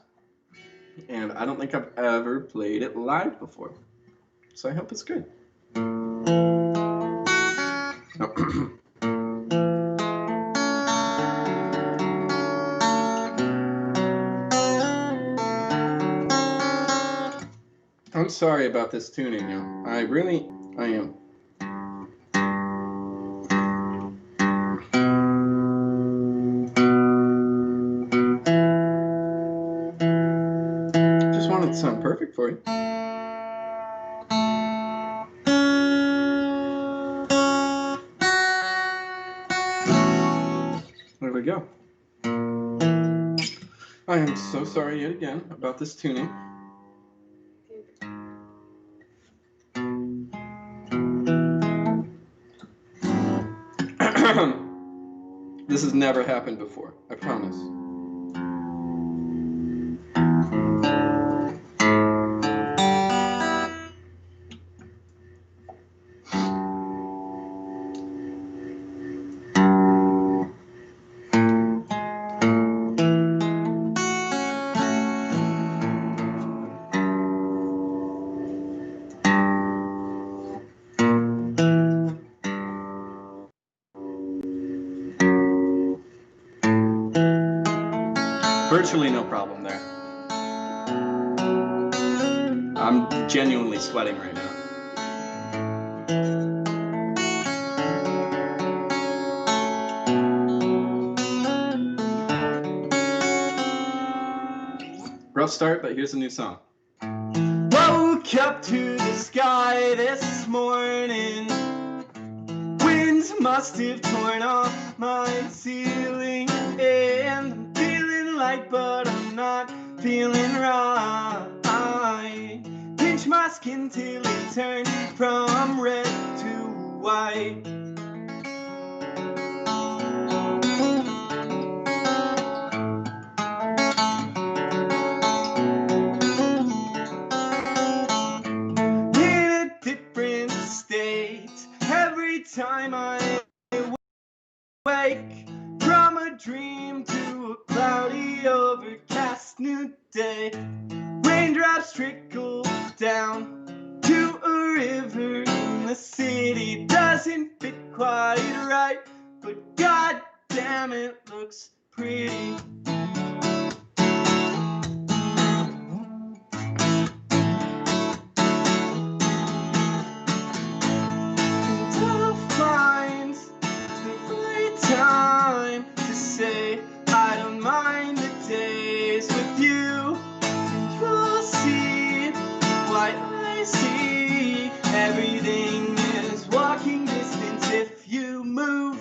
and I don't think I've ever played it live before, so I hope it's good. I'm sorry about this tuning, y'all. I am. Just wanted to sound perfect for you. There we go. I am so sorry yet again about this tuning. This has never happened before, I promise. Virtually no problem there. I'm genuinely sweating right now. Rough start, but here's a new song. Woke up to the sky this morning. Winds must have torn off my ceiling, and I'm feeling light, but I'm not feeling right. Bleach my skin till it turned from red to white. In a different state every time I wake, from a dream to a cloudy, overcast new day. Raindrops trickle down to a river in the city. Doesn't fit quite right, but god damn it looks pretty. And I'll find the right time to say I don't mind the days with you. You'll see why I see everything is walking distance if you move.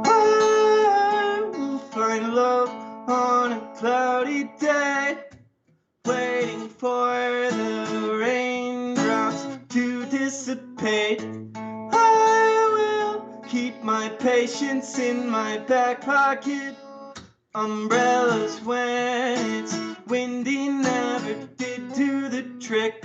I will find love on a cloudy day, waiting for the raindrops to dissipate. I will keep my patience in my back pocket. Umbrellas when it's windy never did do the trick.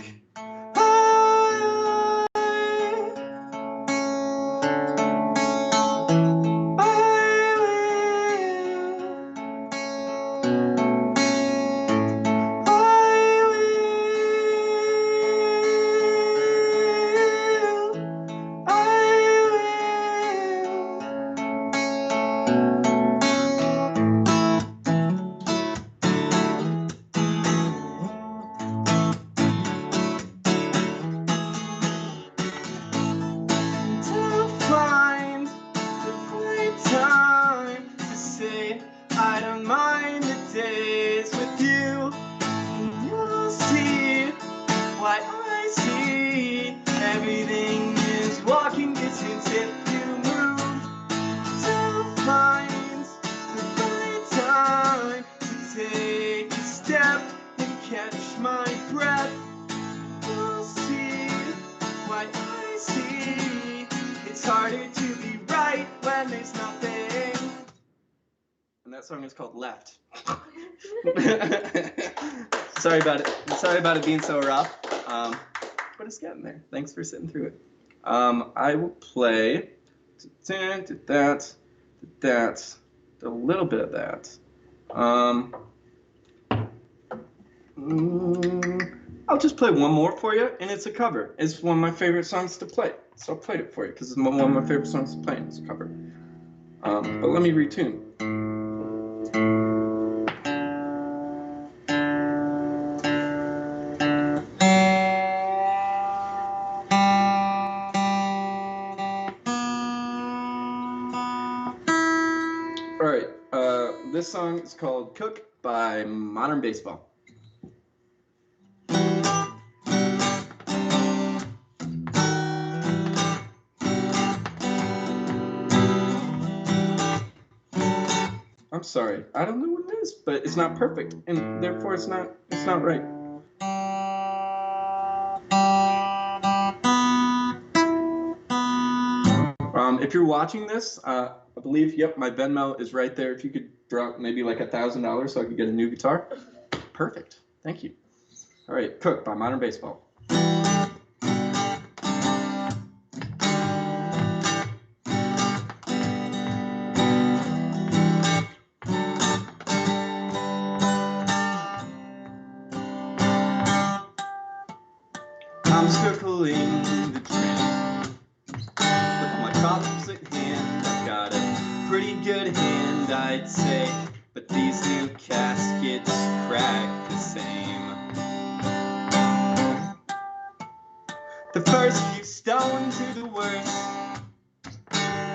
I don't mind the days with you, and you'll see why I see everything is walking distance if you move. To find the right time to take a step and catch my breath. You'll see why I see it's harder to be right when there's nothing. And that song is called Left. Sorry about it. Sorry about it being so rough. But it's getting there. Thanks for sitting through it. I will play that, a little bit of that. I'll just play one more for you, and it's a cover. It's one of my favorite songs to play. So I played it for you because it's one of my favorite songs to play, and it's a cover. But let me retune. All right, this song is called Cook by Modern Baseball. I'm sorry, I don't know what it is, but it's not perfect, and therefore it's not right. If you're watching this, I believe, yep, my Venmo is right there. If you could drop maybe like $1,000 so I could get a new guitar. Perfect, thank you. All right, Cook by Modern Baseball. I'm circling the train with my problems at hand. I've got a pretty good hand, I'd say, but these new caskets crack the same. The first few stones are the worst.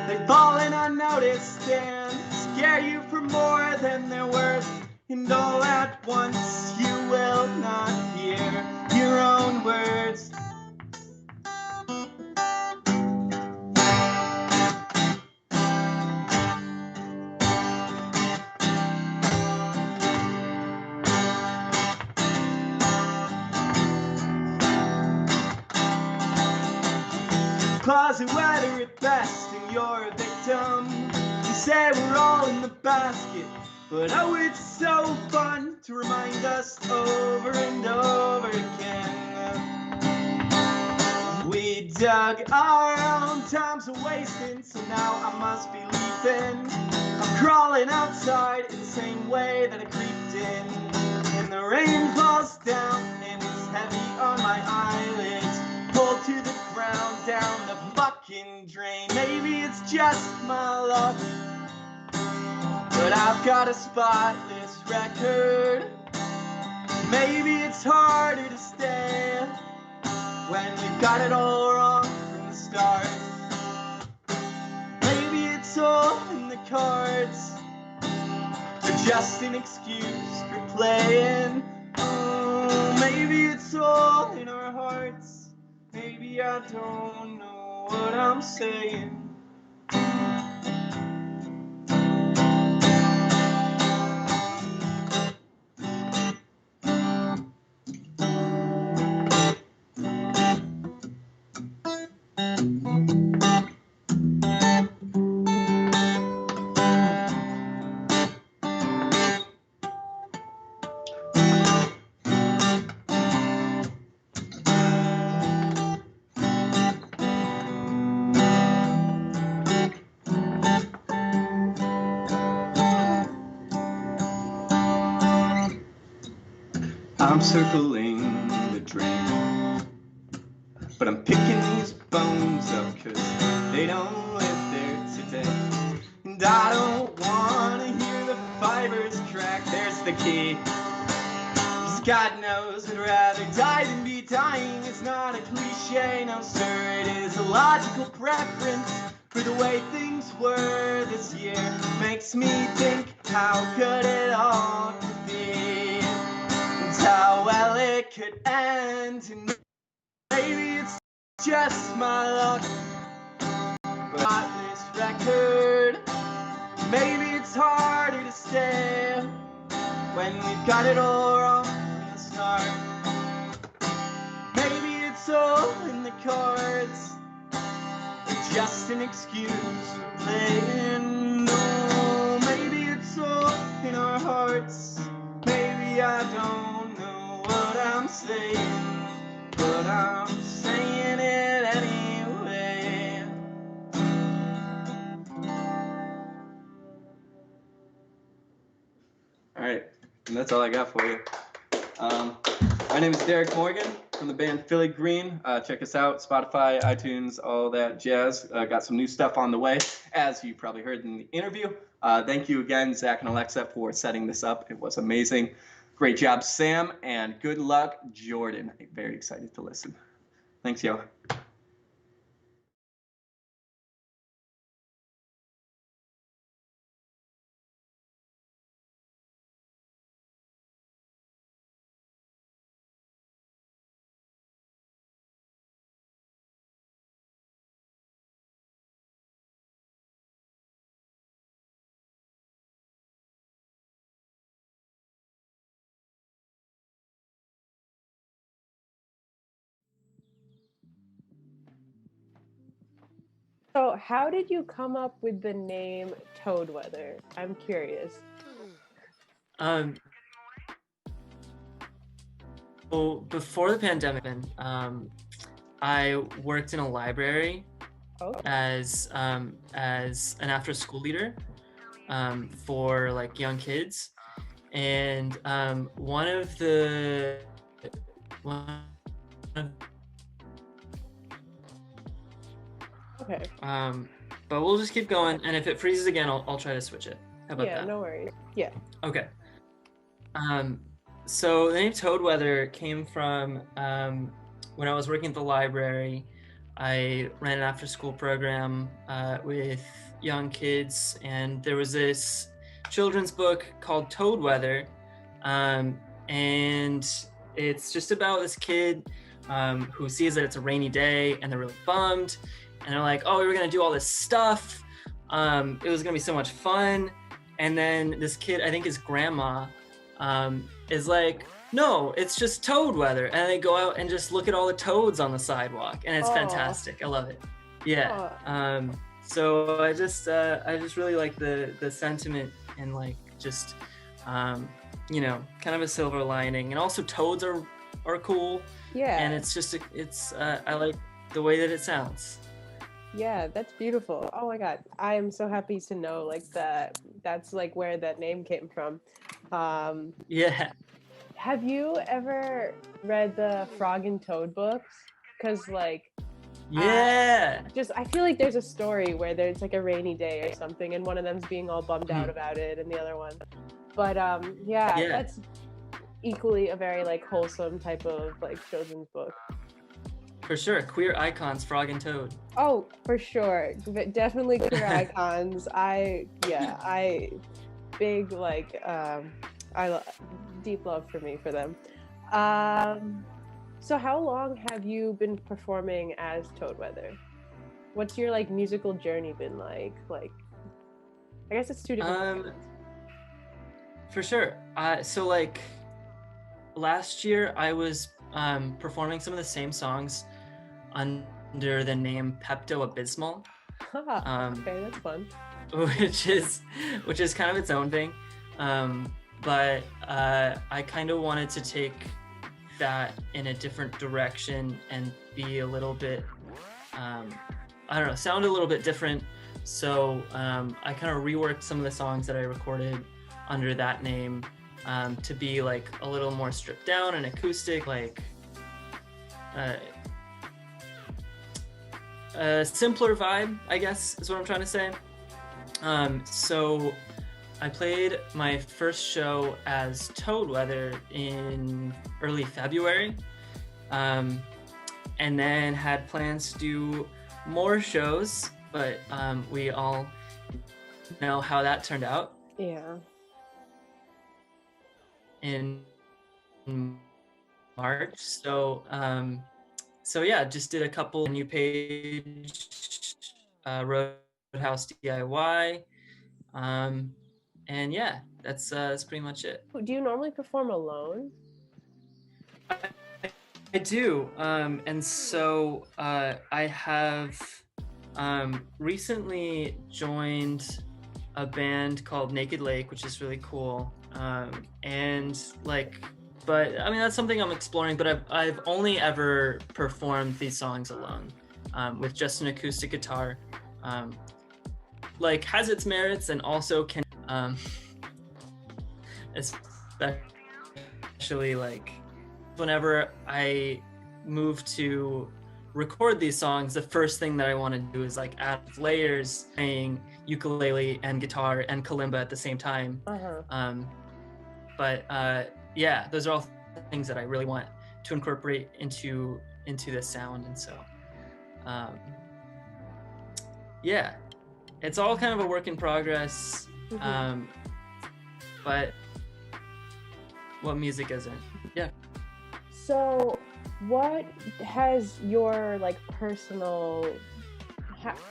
They fall in unnoticed and scare you for more than they're worth. And all at once you will not hear your own words. closet weather at best, and you're a victim. You say we're all in the basket, but oh, it's so fun to remind us over and over again. We dug our own times are wasting, so now I must be leaving. I'm crawling outside in the same way that I creeped in. And the rain falls down and it's heavy on my eyelids. Pulled to the ground down the fucking drain. Maybe it's just my luck, but I've got a spotless record. Maybe it's harder to stay when we've got it all wrong from the start. Maybe it's all in the cards, or just an excuse for playing. Oh, maybe it's all in our hearts. Maybe I don't know what I'm saying. I'm circling the drain, but I'm picking these bones up cause they don't live there today. And I don't wanna hear the fibers crack, there's the key. Cause God knows I'd rather die than be dying. It's not a cliche, no sir, it is a logical preference for the way things were this year. Makes me think how good it all could be, how well it could end. And maybe it's just my luck, but not this record. Maybe it's harder to stay when we've got it all wrong from the start. Maybe it's all in the cards, or just an excuse for playing. No, maybe it's all in our hearts. Maybe I don't know what I'm saying, but I'm saying it anyway. All right, and that's all I got for you. My name is Derek Morgan from the band Phillygreen. Check us out, Spotify, iTunes, all that jazz. Got some new stuff on the way, as you probably heard in the interview. Thank you again, Zach and Alexa, for setting this up. It was amazing. Great job, Sam, and good luck, Jordan. I'm very excited to listen. Thanks, yo. So how did you come up with the name Toad Weather? I'm curious. So before the pandemic, I worked in a library as an after-school leader for like young kids, and one of Okay. But we'll just keep going, and if it freezes again, I'll try to switch it. How about that? Yeah, no worries. Yeah. Okay. So the name Toad Weather came from when I was working at the library. I ran an after-school program with young kids, and there was this children's book called Toad Weather, and it's just about this kid who sees that it's a rainy day, and they're really bummed. And they're like, oh, we were gonna do all this stuff. It was gonna be so much fun. And then this kid, I think his grandma, is like, no, it's just toad weather. And they go out and just look at all the toads on the sidewalk. And it's fantastic. I love it. Yeah. So I just really like the sentiment and like just you know, kind of a silver lining, and also toads are cool. Yeah. And it's just I like the way that it sounds. Yeah, that's beautiful. Oh my God. I am so happy to know like that's like where that name came from. Yeah. Have you ever read the Frog and Toad books? Because like Yeah. I feel like there's a story where there's like a rainy day or something, and one of them's being all bummed out about it, and the other one. But yeah, that's equally a very like wholesome type of like children's book. For sure, queer icons, Frog and Toad. Oh, for sure, but definitely queer icons. Big like deep love for me for them. So how long have you been performing as Toadweather? What's your like musical journey been like? Like, I guess it's two different things. For sure. So like last year I was performing some of the same songs under the name Pepto-Abysmal. Okay, that's fun. Which is kind of its own thing. But I kind of wanted to take that in a different direction and be a little bit, I don't know, sound a little bit different. So I kind of reworked some of the songs that I recorded under that name to be like a little more stripped down and acoustic, like a simpler vibe, I guess is what I'm trying to say. So I played my first show as Toadweather in early February, and then had plans to do more shows, but we all know how that turned out. Yeah. In March, so yeah, just did a couple new page, Roadhouse DIY, and yeah, that's pretty much it. Do you normally perform alone? I do, and so I have recently joined a band called Naked Lake, which is really cool, and like, but I mean that's something I'm exploring. But I've only ever performed these songs alone, with just an acoustic guitar. Like has its merits and also can, especially like whenever I move to record these songs, the first thing that I want to do is like add layers, playing ukulele and guitar and kalimba at the same time. But yeah, those are all things that I really want to incorporate into the sound, and so yeah, it's all kind of a work in progress. But what music isn't? Yeah. So what has your like personal,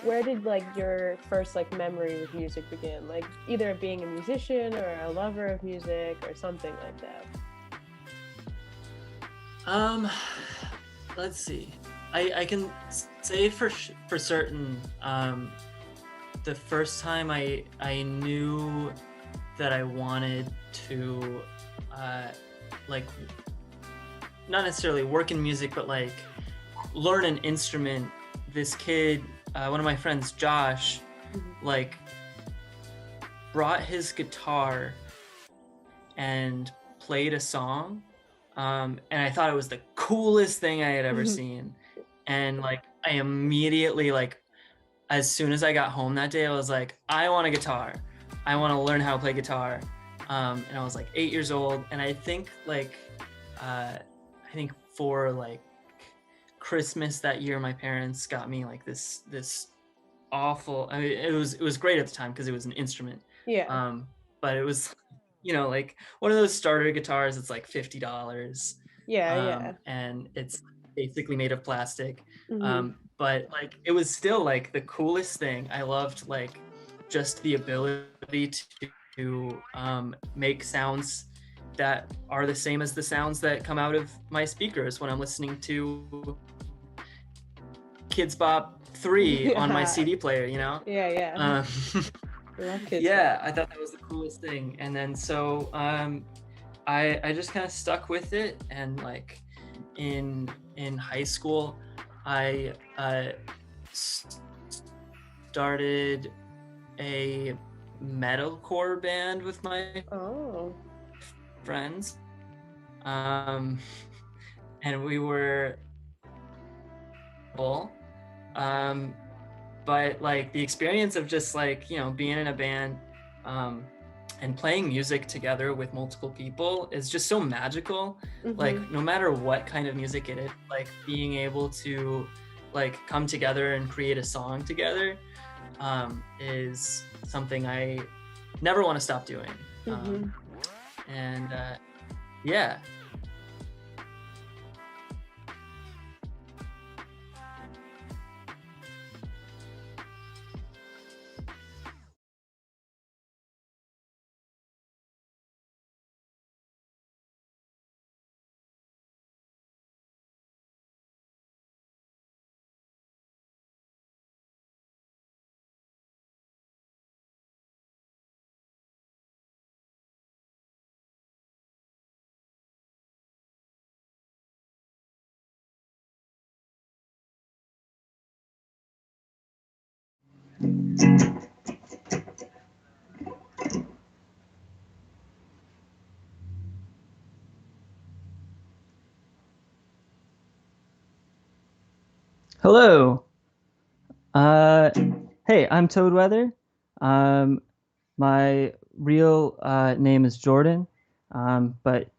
where did like your first like memory with music begin? Like either being a musician or a lover of music or something like that. Let's see. I can say for certain, the first time I knew that I wanted to like not necessarily work in music, but like learn an instrument. This kid, one of my friends, Josh, like brought his guitar and played a song, and I thought it was the coolest thing I had ever seen. And like I immediately, like as soon as I got home that day, I was like, I want a guitar. I want to learn how to play guitar. And I was like 8 years old, and I think like I think for like Christmas that year, my parents got me like this awful, I mean, it was great at the time because it was an instrument. Yeah. But it was, you know, like one of those starter guitars. It's like $50. Yeah. And it's basically made of plastic. But like it was still like the coolest thing. I loved like just the ability to make sounds that are the same as the sounds that come out of my speakers when I'm listening to Kids Bop 3 on my Yeah. CD player, you know? Yeah. I love Kids Yeah, Bop. I thought that was the coolest thing. And then so I just kind of stuck with it, and like in high school I started a metalcore band with my Oh. friends, and we were but like the experience of just like, you know, being in a band and playing music together with multiple people is just so magical. Like no matter what kind of music it is, like being able to like come together and create a song together is something I never want to stop doing. And yeah. Hello. Hey, I'm Toadweather. My real name is Jordan, but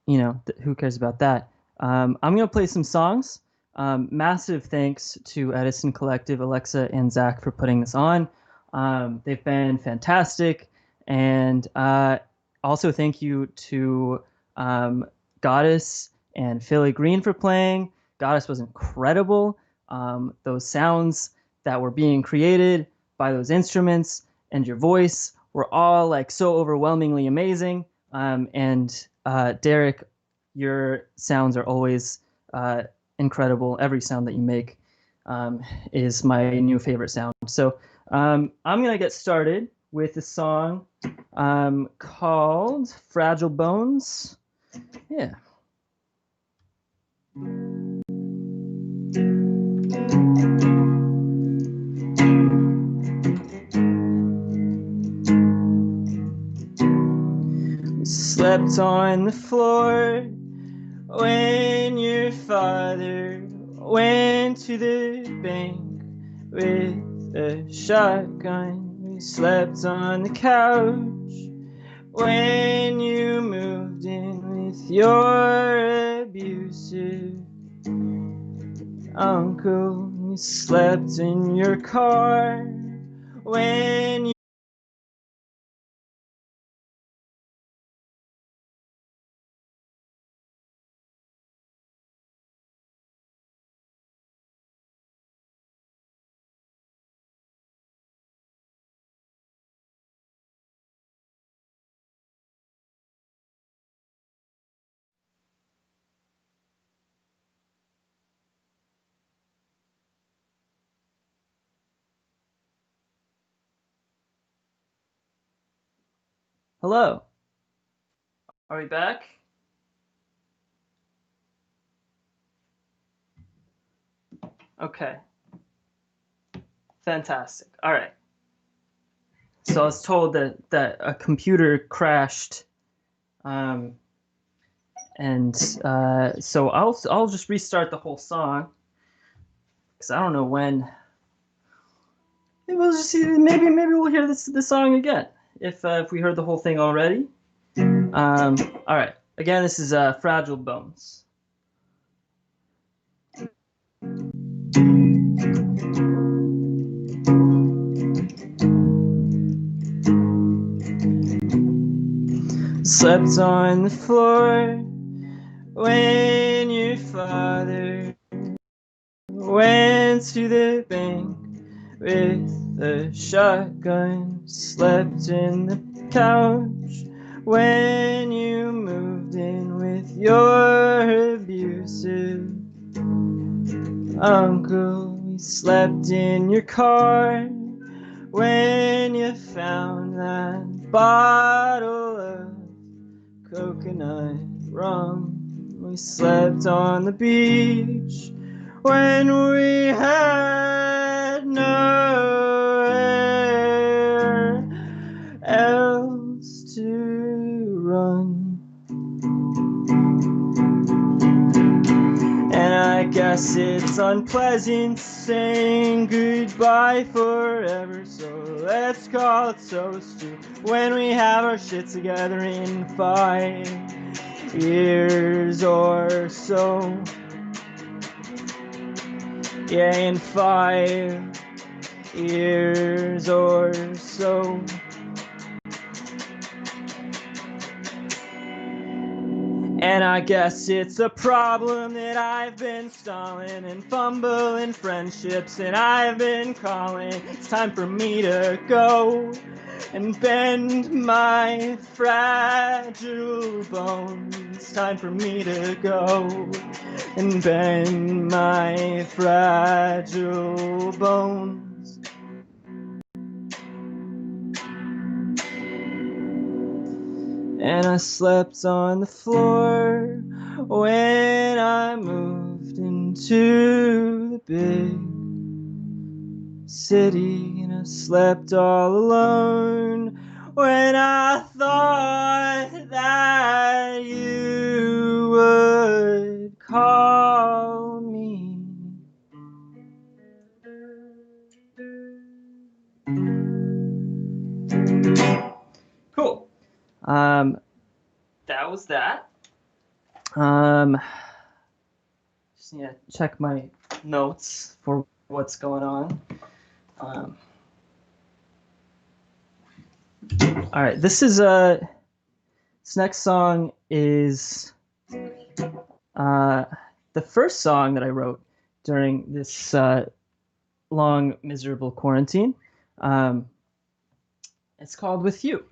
you know, who cares about that? I'm gonna play some songs. Massive thanks to Edison Collective, Alexa, and Zach for putting this on. They've been fantastic, and also thank you to Godus and Phillygreen for playing. Godus was incredible. Those sounds that were being created by those instruments and your voice were all like so overwhelmingly amazing. And Derek, your sounds are always incredible. Every sound that you make is my new favorite sound. So I'm gonna get started with a song called Fragile Bones. Yeah. We slept on the floor when your father went to the bank with a shotgun. We slept on the couch when you moved in with your abusive uncle. We slept in your car when you Hello. Are we back? Okay. Fantastic. All right. So I was told that a computer crashed, and so I'll just restart the whole song because I don't know when. We'll just see. Maybe we'll hear this song again if we heard the whole thing already. All right. Again, this is Fragile Bones. Slept on the floor when your father went to the bank with a shotgun. Slept in the couch when you moved in with your abusive Uncle, we slept in your car when you found that bottle of coconut rum. We slept on the beach when we had nowhere else to run. And I guess it's unpleasant saying goodbye forever, so let's call it toast to when we have our shit together in 5 years or so. Yeah, in 5 years or so. And I guess it's a problem that I've been stalling and fumbling friendships, and I've been calling. It's time for me to go and bend my fragile bones. It's time for me to go and bend my fragile bones. And I slept on the floor when I moved into the big city. And I slept all alone when I thought that you would call me. Cool. That was that. Just need to check my notes for what's going on. All right, this next song is the first song that I wrote during this long, miserable quarantine. It's called With You.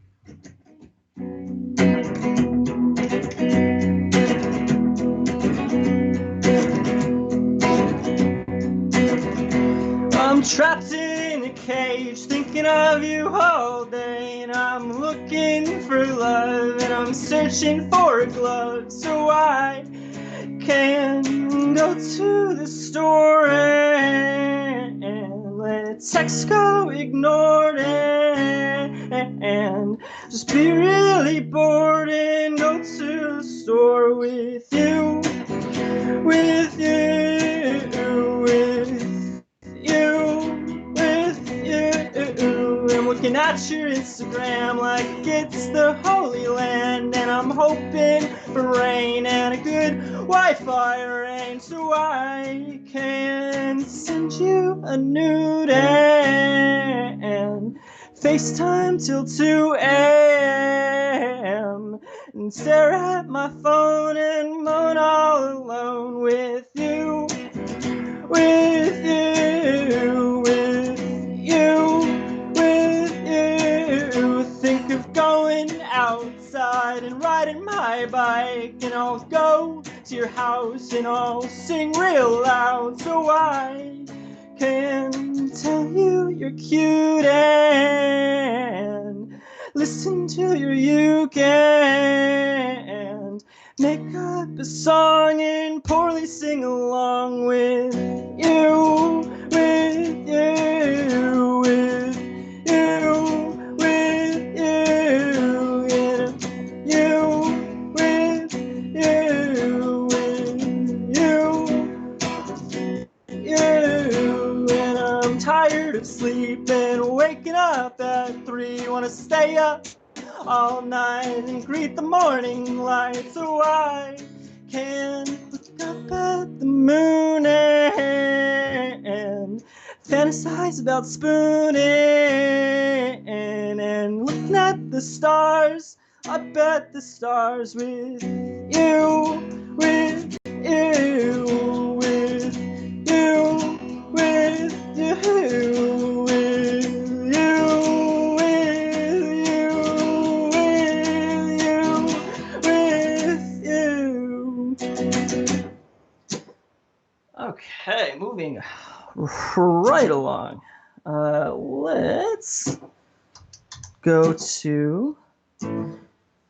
I'm trapped in a cage, thinking of you all day, and I'm looking for love, and I'm searching for a glove, so I can go to the store and let a text go ignored, and just be really bored and go to the store with you, with you, with I'm looking at your Instagram like it's the Holy Land, and I'm hoping for rain and a good Wi-Fi range so I can send you a nude and FaceTime till 2 a.m. and stare at my phone and moan all alone with you, with you, with you, with you. Think of going outside and riding my bike, and I'll go to your house and I'll sing real loud so I can tell you you're cute and listen to your uke and make up a song and poorly sing along with you, with you, with you, with you, yeah. You, with you, with you, and I'm tired of sleeping, waking up at 3, wanna stay up all night and greet the morning light so I can look up at the moon and fantasize about spooning and looking at the stars up at the stars with you, with you, with you, with you, with you, with you. Okay. right along. Let's go to,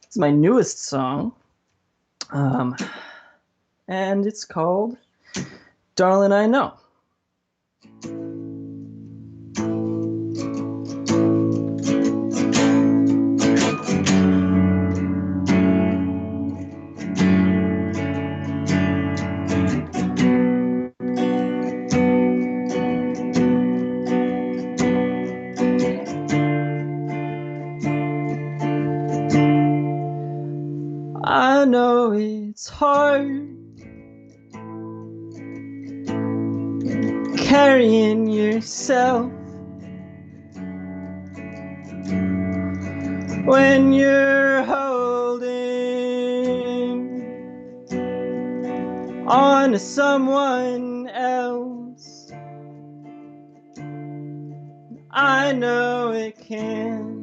it's my newest song, and it's called Darling I Know. I know it's hard carrying yourself when you're holding on to someone else. I know it can't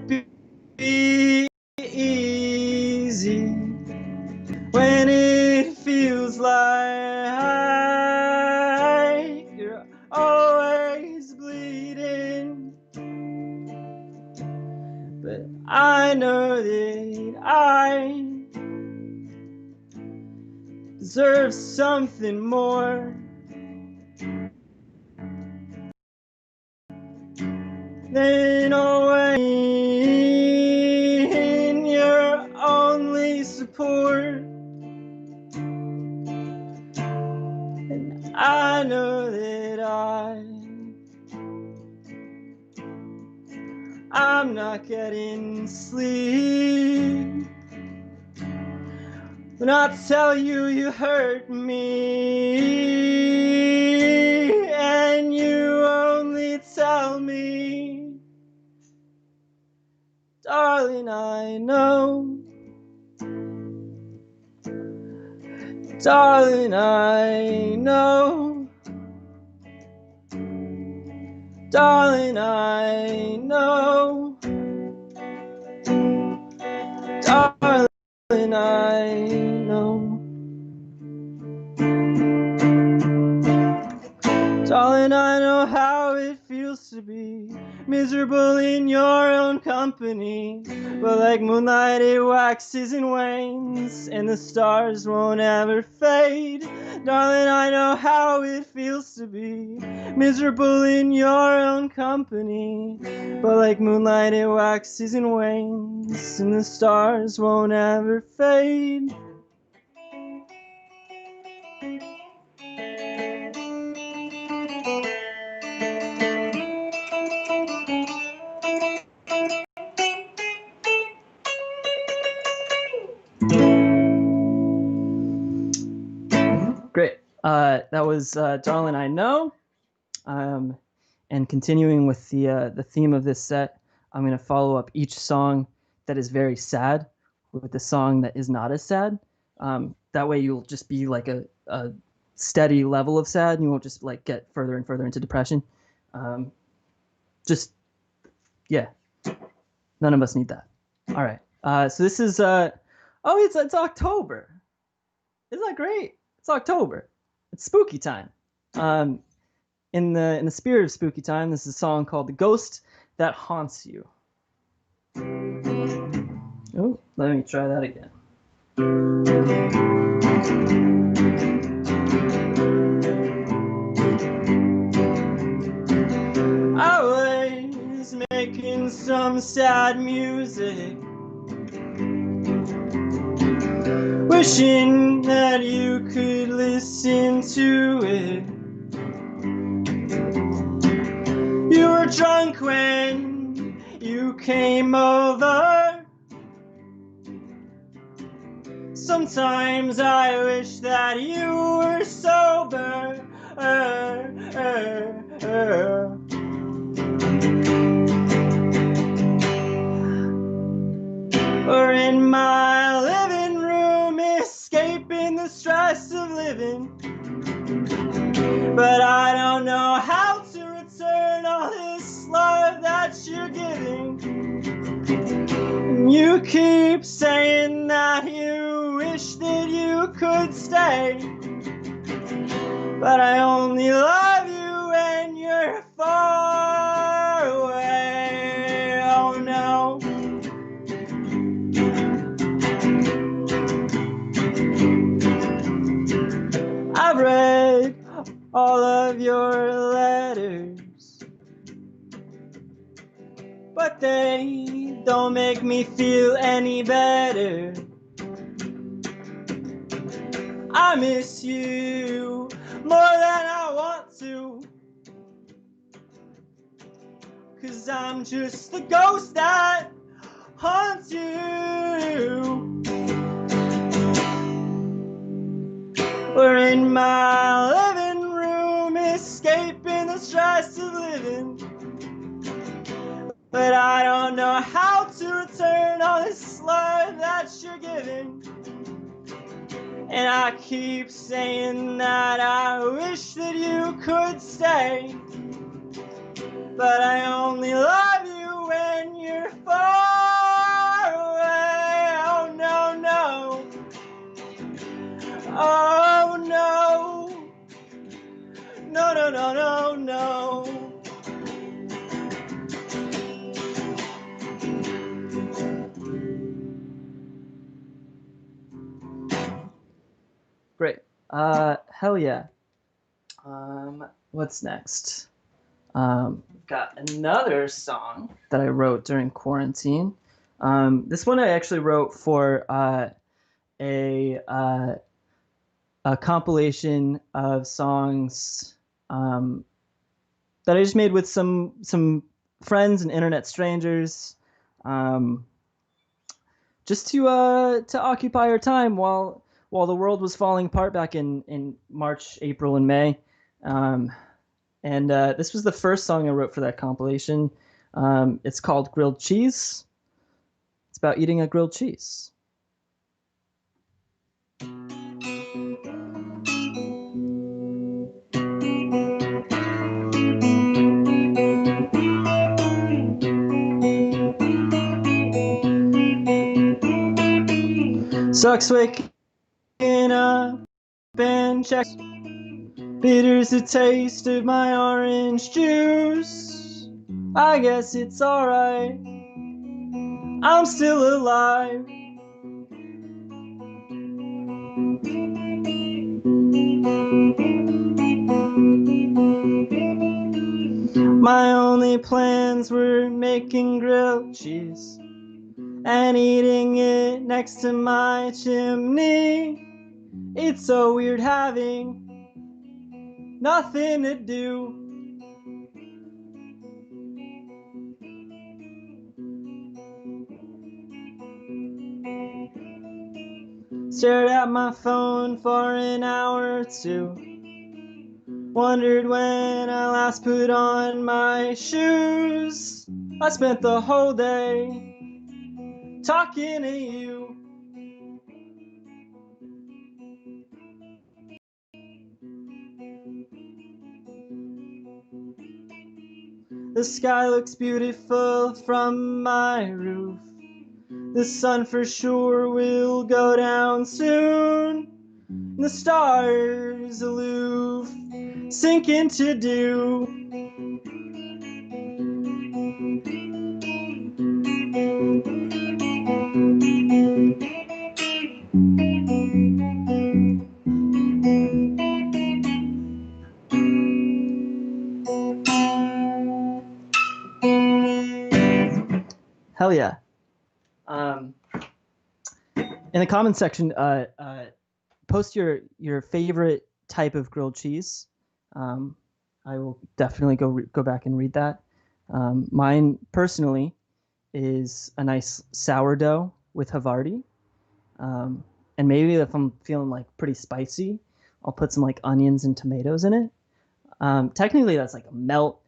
be easy when it feels like you're always bleeding. But I know that I deserve something more than always in your only support. And I know that I'm not getting sleep when I tell you you hurt me, and you only tell me, darling, I know. Darling, I know. Darling, I know. Darling, I know. Darling, I know how it feels to be miserable in your own company. But like moonlight, it waxes and wanes, and the stars won't ever fade. Darling, I know how it feels to be miserable in your own company. But like moonlight, it waxes and wanes, and the stars won't ever fade. Great. That was Darling I Know. And continuing with the theme of this set, I'm going to follow up each song that is very sad with the song that is not as sad. That way you'll just be like a steady level of sad, and you won't just like get further and further into depression. Yeah, none of us need that. All right. So this is it's October. Isn't that great? It's October. It's spooky time. In the spirit of spooky time, this is a song called "The Ghost That Haunts You." Oh, let me try that again. I was making some sad music, wishing that you could listen to it. You were drunk when you came over. Sometimes I wish that you were sober. Or in my living room, escaping the stress of living. But I don't know how to return all this love that you're giving. You keep saying that you wish that you could stay. but I only love you when you're far away. Oh no. I've read all of your letters, but they don't make me feel any better. I miss you more than I want to, 'cause I'm just the ghost that haunts you. We're in my living room, escaping the stress of living, but I don't know how to return all this love that you're giving. And I keep saying that I wish that you could stay, but I only love you when you're far away. Oh no, no. Oh no. No, no, no, no, no. Great. Hell yeah. What's next? Got another song that I wrote during quarantine. This one I actually wrote for a compilation of songs that I just made with some friends and internet strangers, just to occupy our time while the world was falling apart back in March, April, and May. And this was the first song I wrote for that compilation. It's called Grilled Cheese. It's about eating a grilled cheese. Sucks waking up and check. Bitter's the taste of my orange juice. I guess it's alright. I'm still alive. My only plans were making grilled cheese and eating it next to my chimney. It's so weird having nothing to do. Stared at my phone for an hour or two. Wondered when I last put on my shoes. I spent the whole day talking to you. The sky looks beautiful from my roof. The sun for sure will go down soon. The stars aloof sink into dew. Hell yeah. In the comments section, post your favorite type of grilled cheese. I will definitely go back and read that. Mine personally is a nice sourdough with Havarti. And maybe if I'm feeling like pretty spicy, I'll put some like onions and tomatoes in it. Technically that's like a melt.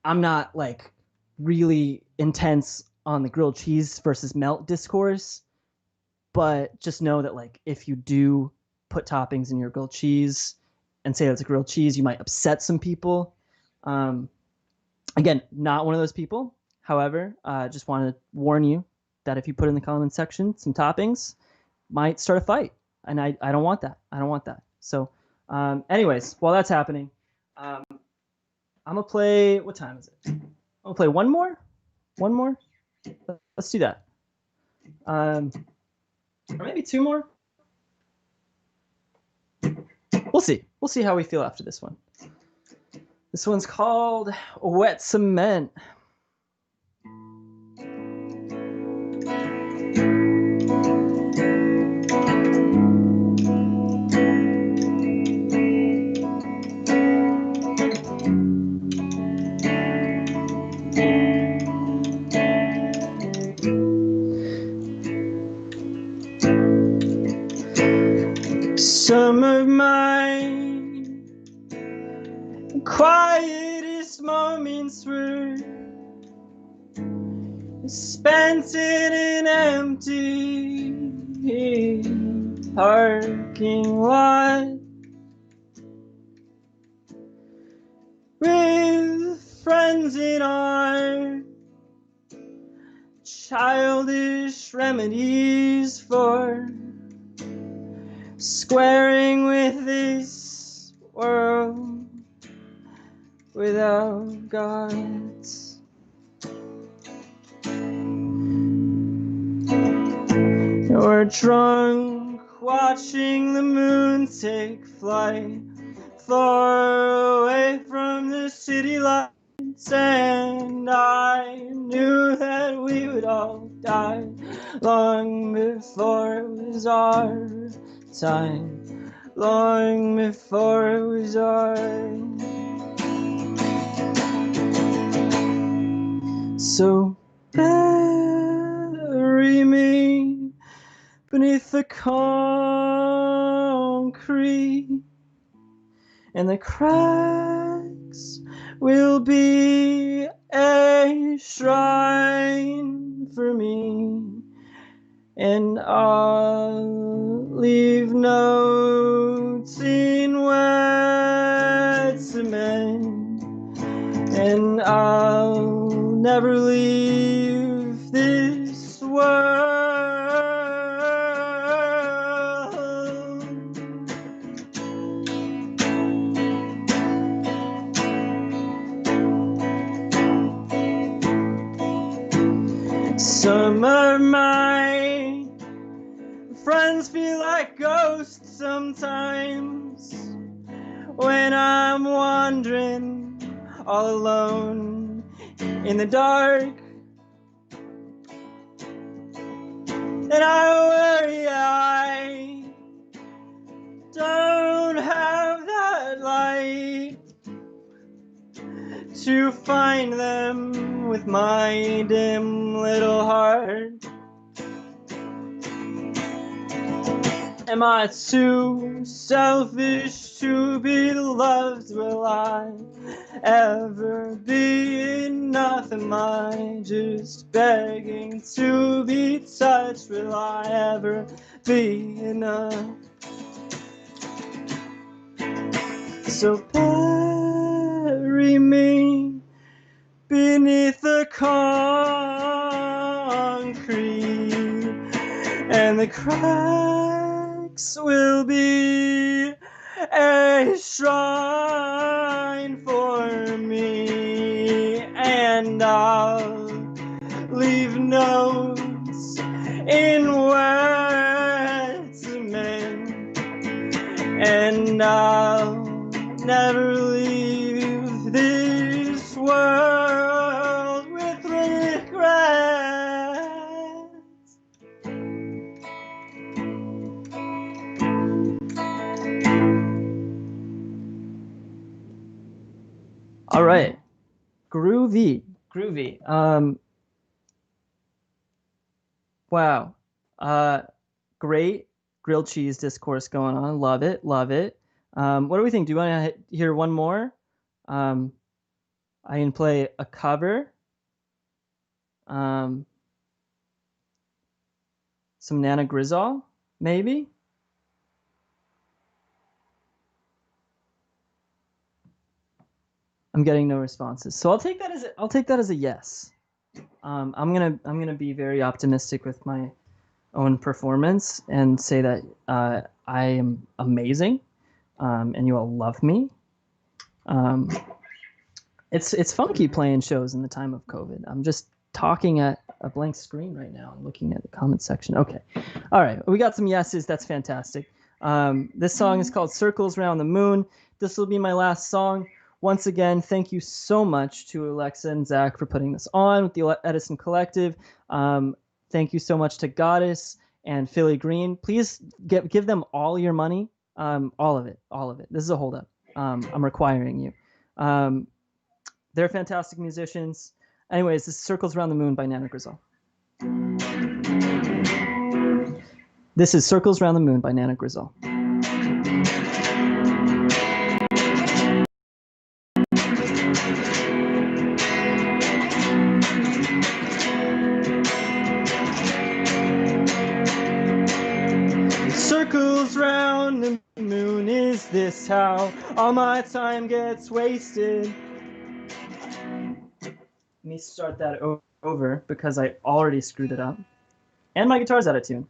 I'm not like really intense on the grilled cheese versus melt discourse, but just know that like if you do put toppings in your grilled cheese and say that's a grilled cheese, you might upset some people. Again, not one of those people. However, just want to warn you that if you put in the comment section some toppings, might start a fight, and I don't want that. I don't want that. So Anyways, while that's happening, I'm gonna play. What time is it? I'm gonna play one more. One more. Let's do that. Or maybe two more. We'll see. We'll see how we feel after this one. This one's called Wet Cement. Some of my quietest moments were spent in an empty parking lot with friends in our childish remedies for squaring with this world without gods. We're drunk watching the moon take flight far away from the city lights, and I knew that we would all die long before it was our time, long before it was ours. So bury me beneath the concrete, and the cracks will be a shrine for me, and I'll leave notes in wet cement, and I'll never leave this world. Some of my friends feel like ghosts sometimes when I'm wandering all alone in the dark, and I worry I don't have that light to find them with my dim little heart. Am I too selfish to be loved? Will I ever be enough? Am I just begging to be touched? Will I ever be enough? So bury me beneath the concrete, and the cracks will be a shrine for me, and I'll leave notes in wet cement, and I'll never leave this world with regrets. All right, groovy. Wow, great grilled cheese discourse going on. Love it. What do we think? Do you want to hear one more? I can play a cover. Some Nana Grizzle, maybe. I'm getting no responses, so I'll take that as a yes. I'm gonna be very optimistic with my own performance and say that I am amazing. and you all love me. It's funky playing shows in the time of COVID. I'm just talking at a blank screen right now and looking at the comment section. Okay. All right. We got some yeses. That's fantastic. This song is called Circles Around the Moon. This will be my last song. Once again, thank you so much to Alexa and Zach for putting this on with the Edison Collective. Thank you so much to Godus and Phillygreen. Please give them all your money. All of it. This is a holdup. I'm requiring you. They're fantastic musicians. Anyways, this is Circles Around the Moon by Nana Grizzle. This is Circles Around the Moon by Nana Grizzle. Circles round the moon, is this how all my time gets wasted? Let me start that over because I already screwed it up. And my guitar's out of tune.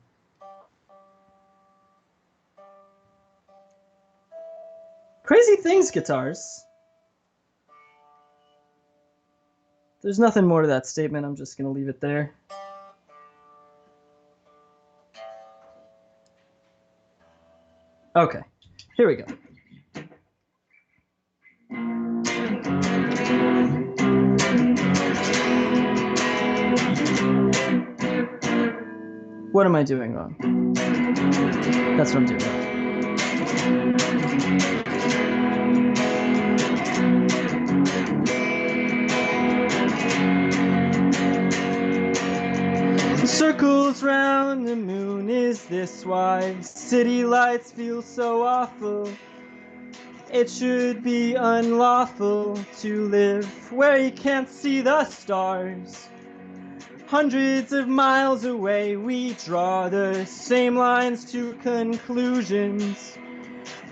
Crazy things, guitars. There's nothing more to that statement. I'm just going to leave it there. Okay, here we go. What am I doing wrong? That's what I'm doing wrong. Circles round the moon, is this why city lights feel so awful? It should be unlawful to live where you can't see the stars. Hundreds of miles away, we draw the same lines to conclusions.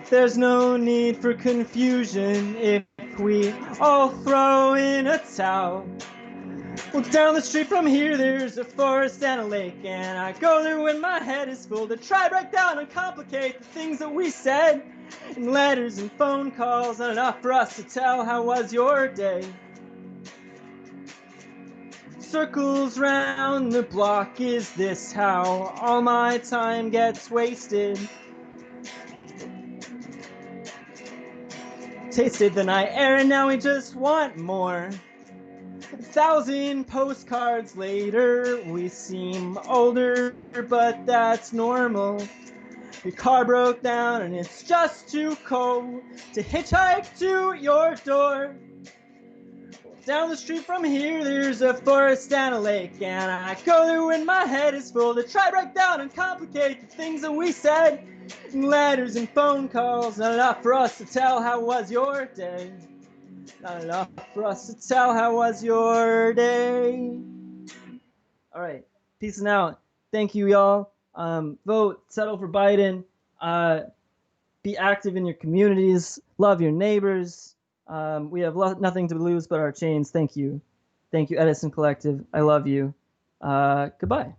There's no need for confusion if we all throw in a towel. Well, down the street from here, there's a forest and a lake, and I go there when my head is full to try break down and complicate the things that we said. And letters and phone calls, not enough for us to tell how was your day. Circles round the block, is this how all my time gets wasted? Tasted the night air and now we just want more. 1,000 postcards later, we seem older, but that's normal. Your car broke down and it's just too cold to hitchhike to your door. Down the street from here, there's a forest and a lake, and I go there when my head is full to try break down and complicate the things that we said. And letters and phone calls, not enough for us to tell how was your day. Not enough for us to tell how was your day. All right, peace and out. Thank you, y'all. Vote, settle for Biden. Be active in your communities. Love your neighbors. We have nothing to lose but our chains. Thank you. Thank you, Edison Collective. I love you. Goodbye.